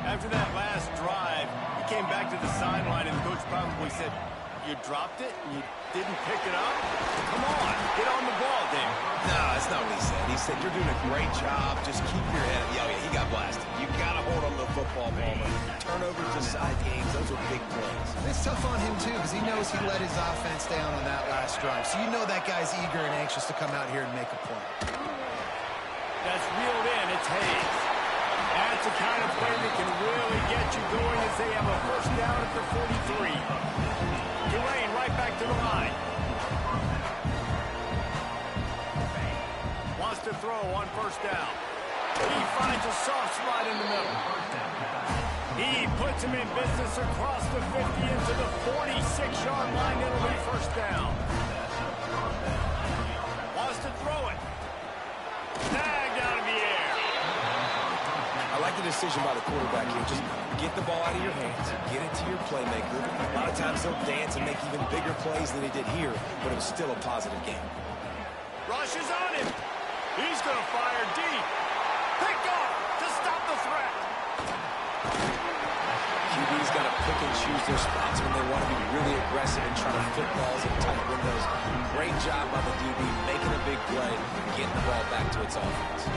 After that last drive, he came back to the sideline, and the coach probably said, "You dropped it? You didn't pick it up? Come on, get on the ball, Dave." No, that's not what he said. He said, "You're doing a great job. Just keep your head." Yeah, he got blasted. You got to hold on to the football, Palmer. Turnovers to side games, those are big plays. It's tough on him, too, because he knows he let his offense down on that last drive. So you know that guy's eager and anxious to come out here and make a play. That's reeled in. It's Hayes. That's the kind of play that can really get you going as they have a 1st down at the 43. Tulane right back to the line. Wants to throw on 1st down. He finds a soft spot in the middle. He puts him in business across the 50 into the 46-yard line. It'll be 1st down. Wants to throw it. Snagged out of the air. I like the decision by the quarterback here. Just get the ball out of your hands. Get it to your playmaker. A lot of times they'll dance and make even bigger plays than he did here, but it was still a positive game. Rushes on him. He's going to fire deep. Pick off to stop the threat. QB's got to pick and choose their spots when they want to be really aggressive and try to fit balls in tight windows. Great job by the DB making a big play, getting the ball back to its offense.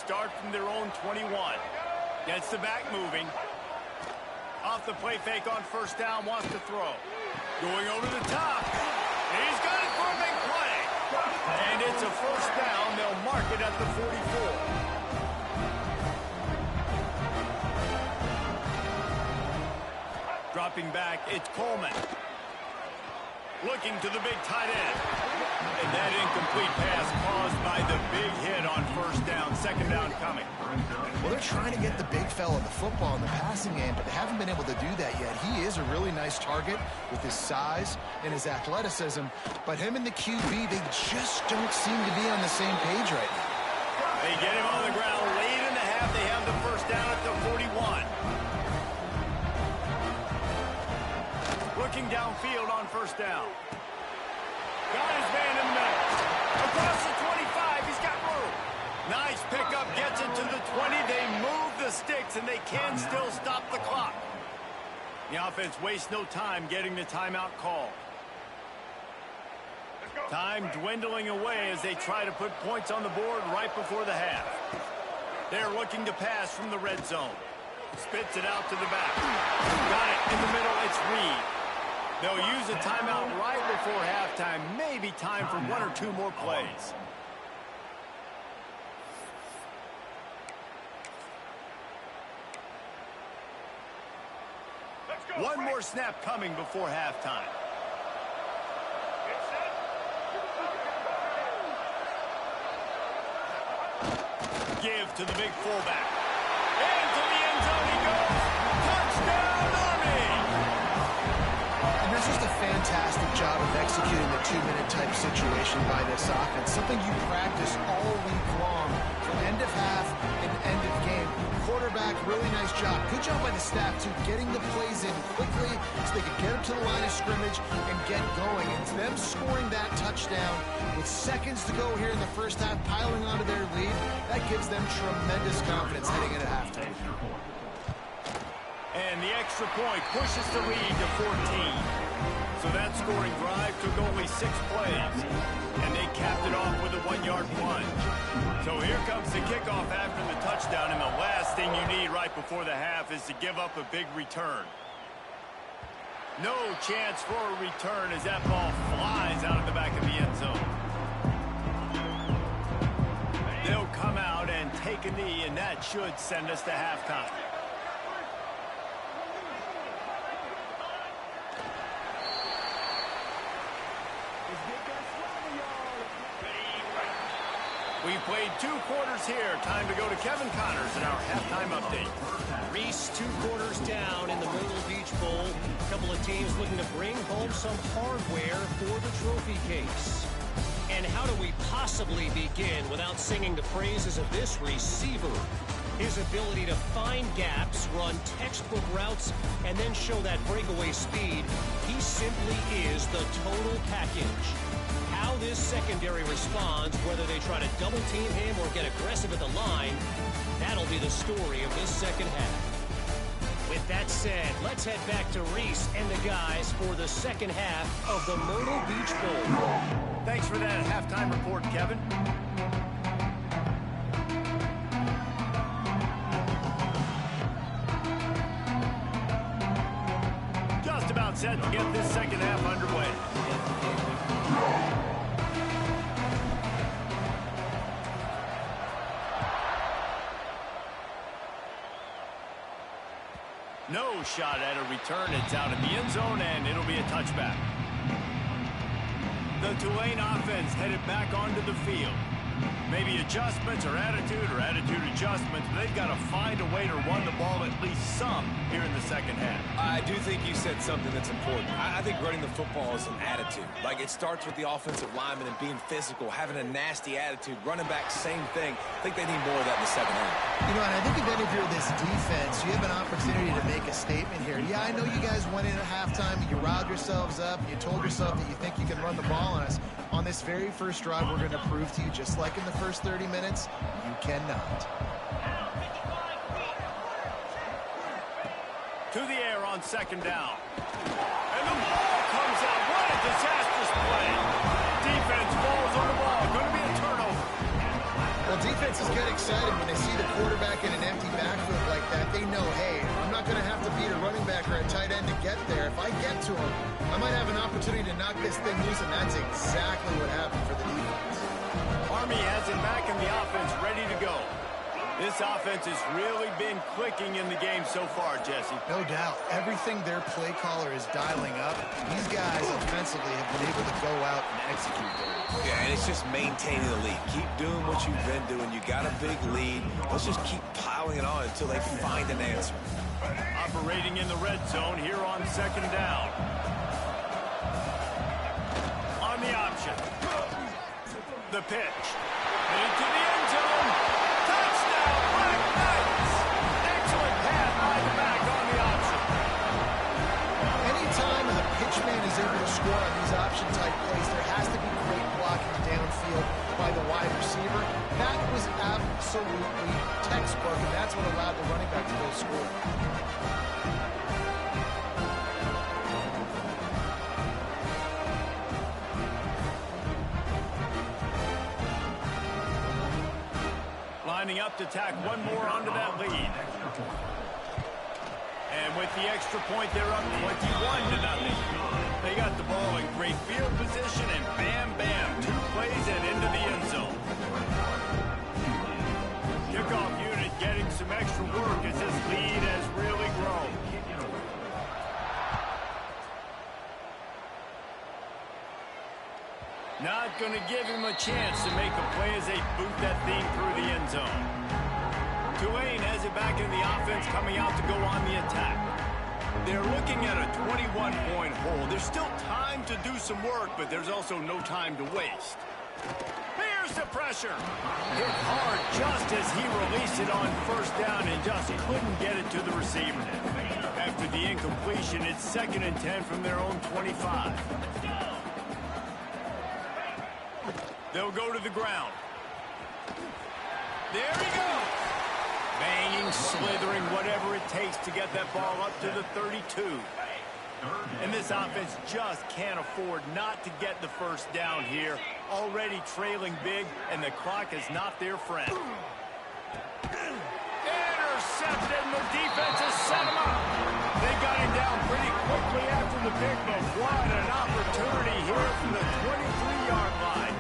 Start from their own 21. Gets the back moving. Off the play fake on 1st down, wants to throw. Going over the top. He's got it for a big play. And it's a 1st down. They'll mark it at the 44. Dropping back, it's Coleman. Looking to the big tight end. And that incomplete pass caused by the big hit on 1st down. 2nd down coming. Well, they're trying to get the big fella the football in the passing game, but they haven't been able to do that yet. He is a really nice target with his size and his athleticism, but him and the QB, they just don't seem to be on the same page right now. They get him on the ground late in the half. They have the 1st down at the 41. Looking downfield on 1st down. Got his man in the middle. Across the 25, he's got room. Nice pickup, gets it to the 20. They move the sticks, and they can still stop the clock. The offense wastes no time getting the timeout call. Time dwindling away as they try to put points on the board right before the half. They're looking to pass from the red zone. Spits it out to the back. Got it in the middle. It's Reed. They'll use a timeout right before halftime. Maybe time for one or two more plays. One more snap coming before halftime. Give to the big fullback. Into the end zone he goes. Touchdown, Army! And that's just a fantastic job of executing the two-minute type situation by this offense. Something you practice all week long from end of half and end of game. Quarterback, really nice job. Good job by the staff, too, getting the plays in quickly so they could get up to the line of scrimmage and get going. And it's them scoring that touchdown with seconds to go here in the first half, piling onto their lead. That gives them tremendous confidence heading into halftime. And the extra point pushes the lead to 14. So that scoring drive took only 6 plays. And they capped it off with a 1-yard plunge. So here comes the kickoff after the touchdown. And the last thing you need right before the half is to give up a big return. No chance for a return as that ball flies out of the back of the end zone. They'll come out and take a knee, and that should send us to halftime. We've played 2 quarters here. Time to go to Kevin Connors in our halftime update. Reese 2 quarters down in the Myrtle Beach Bowl. A couple of teams looking to bring home some hardware for the trophy case. And how do we possibly begin without singing the praises of this receiver? His ability to find gaps, run textbook routes, and then show that breakaway speed. He simply is the total package. How this secondary responds, whether they try to double team him or get aggressive at the line, that'll be the story of this second half. With that said, let's head back to Reese and the guys for the second half of the Myrtle Beach Bowl. Thanks for that halftime report, Kevin. Just about set to get this second half underway. No shot at a return. It's out in the end zone, and it'll be a touchback. The Tulane offense headed back onto the field. Maybe adjustments or attitude adjustments, but they've got to find a way to run the ball at least some here in the second half. I do think you said something that's important. I think running the football is an attitude. Like, it starts with the offensive lineman and being physical, having a nasty attitude. Running back, same thing. I think they need more of that in the second half. You know, and I think if you're this defense, you have an opportunity to make a statement here. Yeah, I know you guys went in at halftime, you riled yourselves up, you told yourself that you think you can run the ball on us. On this very first drive, we're going to prove to you, just like in the first 30 minutes, you cannot. To the air on second down. And the ball comes out. What a disastrous play. Defense falls on the ball. Going to be a turnover. Well, defenses get excited when they see the quarterback in an empty backfield like that. They know, hey, I'm not going to have to beat a running back or a tight end to get there. If I get to him, I might have an opportunity to knock this thing loose, and that's exactly what happened for the defense. Army has him back in the offense, ready to go. This offense has really been clicking in the game so far, Jesse. No doubt. Everything their play caller is dialing up, these guys offensively have been able to go out and execute there. Yeah, and it's just maintaining the lead. Keep doing what you've been doing. You got a big lead. Let's just keep piling it on until they find an answer. Operating in the red zone here on second down. On the option. The pitch. And into the end zone. Touchdown, Black Knights! Excellent pass by the back on the option. Anytime the pitchman is is able to score on these option-type plays, there has to be great blocking downfield by the wide receiver. That was absolutely textbook, and that's what allowed the running back to go score. Lining up to tack one more onto that lead. And with the extra point, they're up 21-0. They got the ball in great field position, and bam, bam, 2 plays and into the end zone. Kickoff unit getting some extra work as this lead has really grown. Not going to give him a chance to make a play as they boot that thing through the end zone. Tulane has it back in the offense, coming out to go on the attack. They're looking at a 21-point hole. There's still time to do some work, but there's also no time to waste. Here's the pressure. Hit hard just as he released it on first down and just couldn't get it to the receiver. After the incompletion, it's 2nd and 10 from their own 25. They'll go to the ground. There he goes. Banging, slithering, whatever it takes to get that ball up to the 32. And this offense just can't afford not to get the first down here. Already trailing big, and the clock is not their friend. Intercepted, and the defense has set him up. They got him down pretty quickly after the pick, but what an opportunity here from the 23-yard line.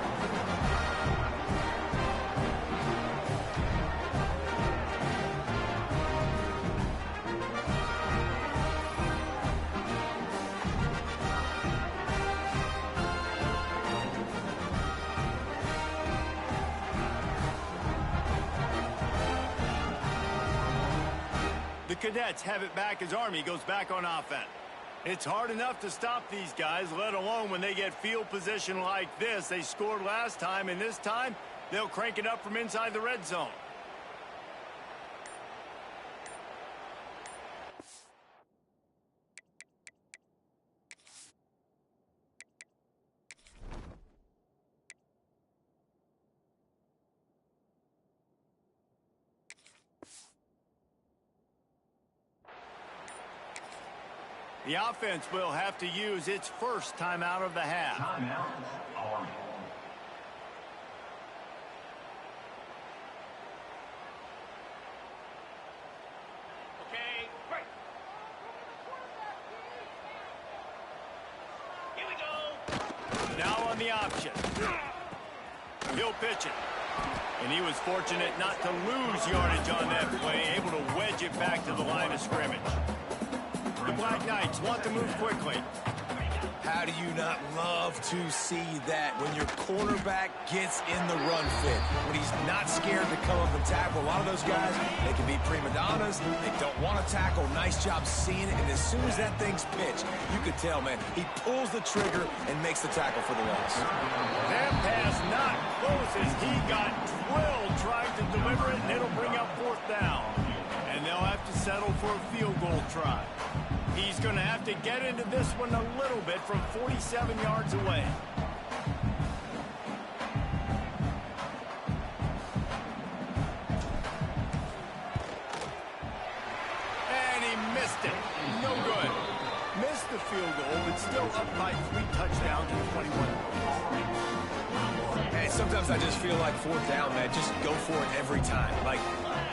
The Cadets have it back as Army goes back on offense. It's hard enough to stop these guys, let alone when they get field position like this. They scored last time, and this time they'll crank it up from inside the red zone. The offense will have to use its first timeout of the half. Okay, break. Here we go. Now on the option. He'll pitch it. And he was fortunate not to lose yardage on that play, able to wedge it back to the line of scrimmage. The Black Knights want to move quickly. How do you not love to see that when your quarterback gets in the run fit? When he's not scared to come up and tackle. A lot of those guys, they can be prima donnas. They don't want to tackle. Nice job seeing it. And as soon as that thing's pitched, you could tell, man, he pulls the trigger and makes the tackle for the loss. That pass not close as he got drilled trying to deliver it, and it'll bring up 4th down. And they'll have to settle for a field goal try. He's going to have to get into this one a little bit from 47 yards away. And he missed it. No good. Missed the field goal, but still up by 3 touchdowns and 21 points. Hey, sometimes I just feel like 4th down, man. Just go for it every time. Like,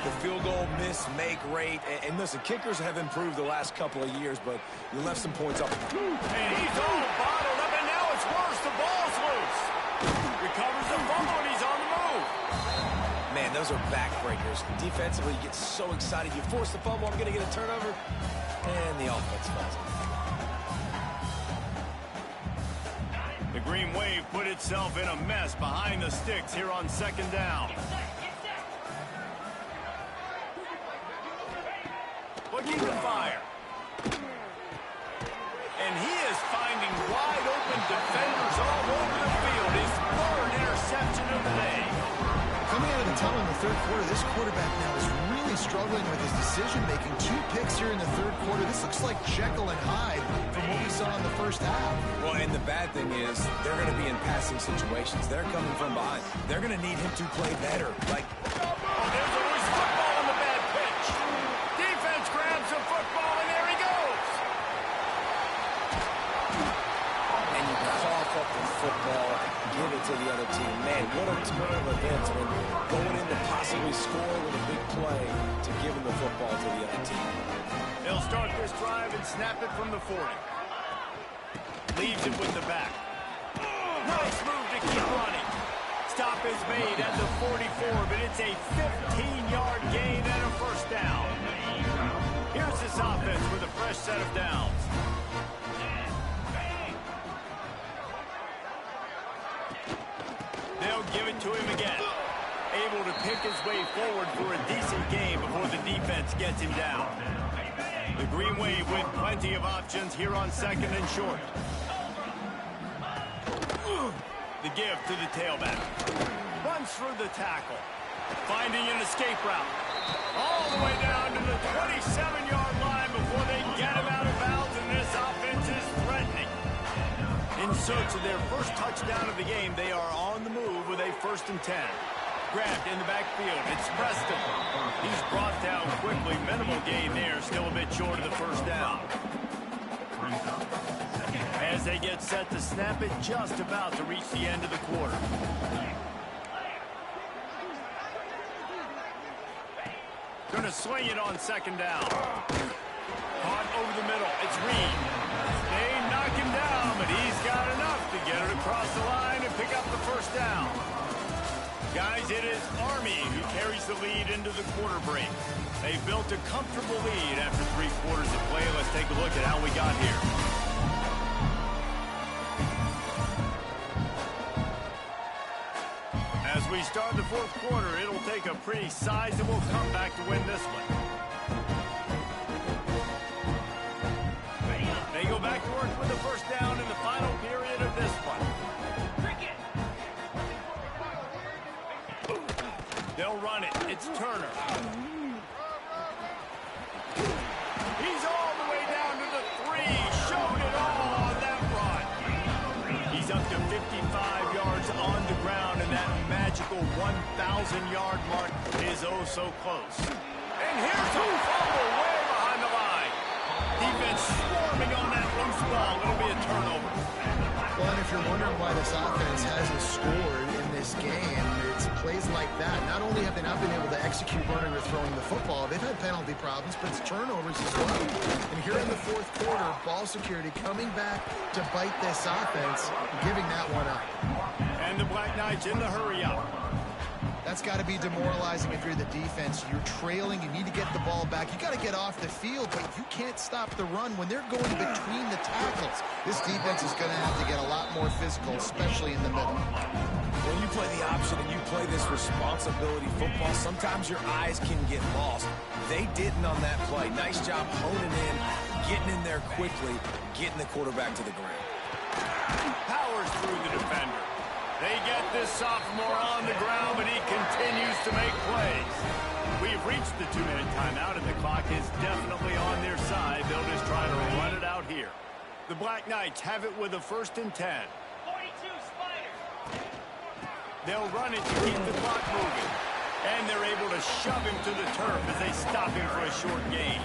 the field goal miss, make rate. And listen, kickers have improved the last couple of years, but you left some points up. And he's all bottled up, and now it's worse. The ball's loose. Recovers the fumble, and he's on the move. Man, those are backbreakers. Defensively, you get so excited. You force the fumble, I'm going to get a turnover. And the offense falls. The Green Wave put itself in a mess behind the sticks here on 2nd down. Looking to fire. And he is finding wide open defenders all over the field. His 3rd interception of the day. Coming out of the can tell in the third quarter, this quarterback now is really struggling with his decision-making. 2 picks here in the third quarter. This looks like Jekyll and Hyde from what we saw in the first half. Well, and the bad thing is they're going to be in passing situations. They're coming from behind. They're going to need him to play better. Like, oh, there's a loose football on the bad pitch. Defense grabs the football, and there he goes. And you cough up the football, give it to the other team. Man, what a turn of events when going in to possibly score with a big play to give him the football to the other team. They'll start this drive and snap it from the 40. Leaves it with the back. Nice move to keep running. Stop is made at the 44, but it's a 15-yard gain and a first down. Here's this offense with a fresh set of downs. They'll give it to him again. Able to pick his way forward for a decent game before the defense gets him down. The Green Wave with plenty of options here on second and short. The give to the tailback. Runs through the tackle. Finding an escape route. All the way down to the 27-yard line before they get him out of bounds, and this offense is threatening. In search of their first touchdown of the game, they are on the move with a 1st and 10. Grabbed in the backfield. It's Preston. He's brought down quickly. Minimal gain there. Still a bit short of the first down. As they get set to snap it, just about to reach the end of the quarter. Going to swing it on 2nd down. Caught over the middle. It's Reed. They knock him down, but he's got enough to get it across the line and pick up the first down. Guys, it is Army who carries the lead into the quarter break. They built a comfortable lead after 3 quarters of play. Let's take a look at how we got here. As we start the 4th quarter, it'll take a pretty sizable comeback to win this one. They go back to work with the first down in the final period of this one. They'll run it. It's Turner. He's all the way down to the 3. Showed it all on that run. He's up to 55 yards on the ground, and that magical 1,000-yard mark is oh so close. And here's a fumble way behind the line. Defense swarming on that loose ball. It'll be a turnover. Well, and if you're wondering why this offense hasn't scored in this game, it's plays like that. Not only have they not been able to execute running or throwing the football, they've had penalty problems, but it's turnovers as well. And here in the 4th quarter, ball security coming back to bite this offense, giving that one up. And the Black Knights in the hurry up. That's got to be demoralizing if you're the defense. You're trailing. You need to get the ball back. You got to get off the field, but you can't stop the run when they're going between the tackles. This defense is going to have to get a lot more physical, especially in the middle. When you play the option and you play this responsibility football, sometimes your eyes can get lost. They didn't on that play. Nice job honing in, getting in there quickly, getting the quarterback to the ground. Powers through the defender. They get this sophomore on the ground, but he continues to make plays. We've reached the 2-minute timeout, and the clock is definitely on their side. They'll just try to run it out here. The Black Knights have it with a 1st and 10. 42 Spider. They'll run it to keep the clock moving. And they're able to shove him to the turf as they stop him for a short gain.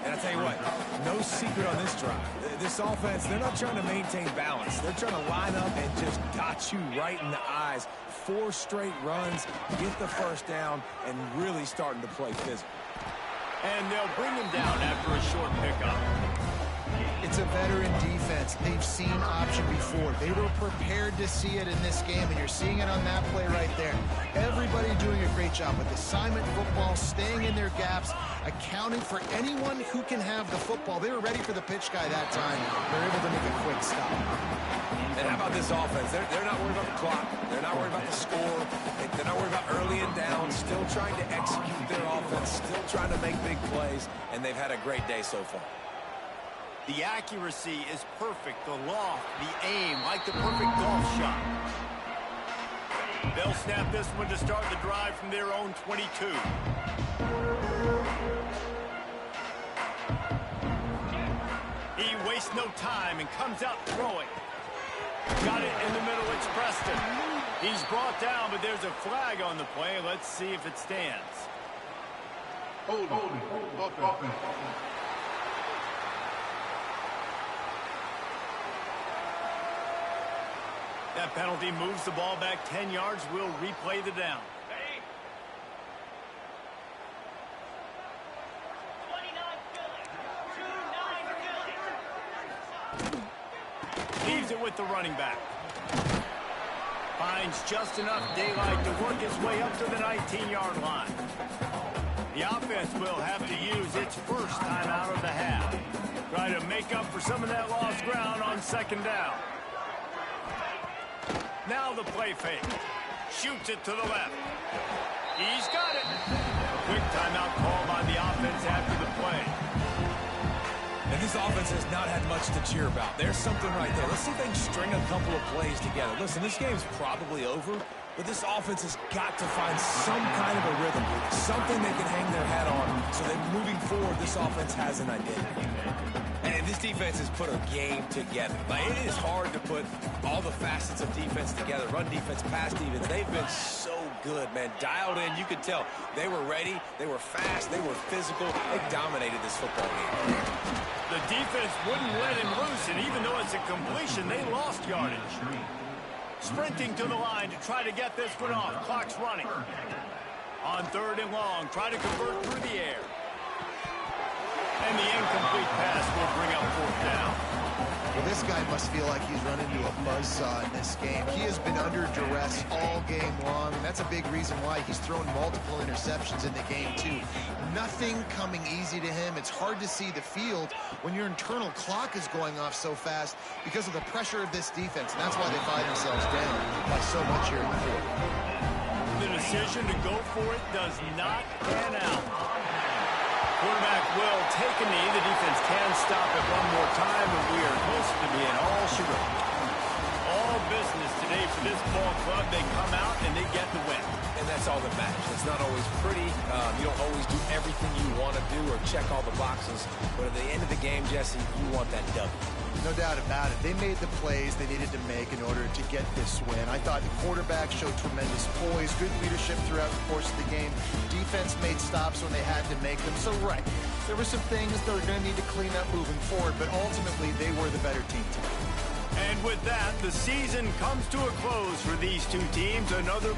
And I tell you what, no secret on this drive. This offense, they're not trying to maintain balance. They're trying to line up and just dot you right in the eyes. 4 straight runs, get the first down, and really starting to play physical. And they'll bring him down after a short pickup. It's a veteran defense. They've seen option before. They were prepared to see it in this game, and you're seeing it on that play right there. Everybody doing a great job with assignment football, staying in their gaps, accounting for anyone who can have the football. They were ready for the pitch guy that time. They're able to make a quick stop. And how about this offense? They're not worried about the clock. They're not worried about the score. They're not worried about early and down. Still trying to execute their offense. Still trying to make big plays. And they've had a great day so far. The accuracy is perfect. The loft, the aim, like the perfect golf shot. They'll snap this one to start the drive from their own 22. He wastes no time and comes out throwing. Got it in the middle. It's Preston. He's brought down, but there's a flag on the play. Let's see if it stands. Holding. Offense. That penalty moves the ball back 10 yards. We'll replay the down. Leaves it with the running back. Finds just enough daylight to work his way up to the 19-yard line. The offense will have to use its first time out of the half. Try to make up for some of that lost ground on second down. Now the play fake. Shoots it to the left. He's got it. Quick timeout call by the offense after the play. And this offense has not had much to cheer about. There's something right there. Let's see if they can string a couple of plays together. Listen, this game's probably over, but this offense has got to find some kind of a rhythm, something they can hang their hat on so that moving forward, this offense has an identity. And this defense has put a game together. Like, it is hard to put all the facets of defense together. Run defense, pass defense. They've been so good, man. Dialed in. You could tell they were ready. They were fast. They were physical. They dominated this football game. The defense wouldn't let him loose, and even though it's a completion, they lost yardage. Sprinting to the line to try to get this one off. Clock's running. On 3rd and long, try to convert through the air. And the incomplete pass will bring up 4th down. Well, this guy must feel like he's run into a buzzsaw in this game. He has been under duress all game long, and that's a big reason why he's thrown multiple interceptions in the game, too. Nothing coming easy to him. It's hard to see the field when your internal clock is going off so fast because of the pressure of this defense, and that's why they find themselves down by so much here in the 4th. The decision to go for it does not pan out. Quarterback will take a knee. The defense can stop it one more time, and we are close to being all sugar. All business today for this ball club. They come out and they get the win. And that's all that matters. It's not always pretty. You don't always do everything you want to do or check all the boxes. But at the end of the game, Jesse, you want that W. No doubt about it. They made the plays they needed to make in order to get this win. I thought the quarterback showed tremendous poise, good leadership throughout the course of the game. Defense made stops when they had to make them. So, right, there were some things they were going to need to clean up moving forward, but ultimately they were the better team today. And with that, the season comes to a close for these two teams. Another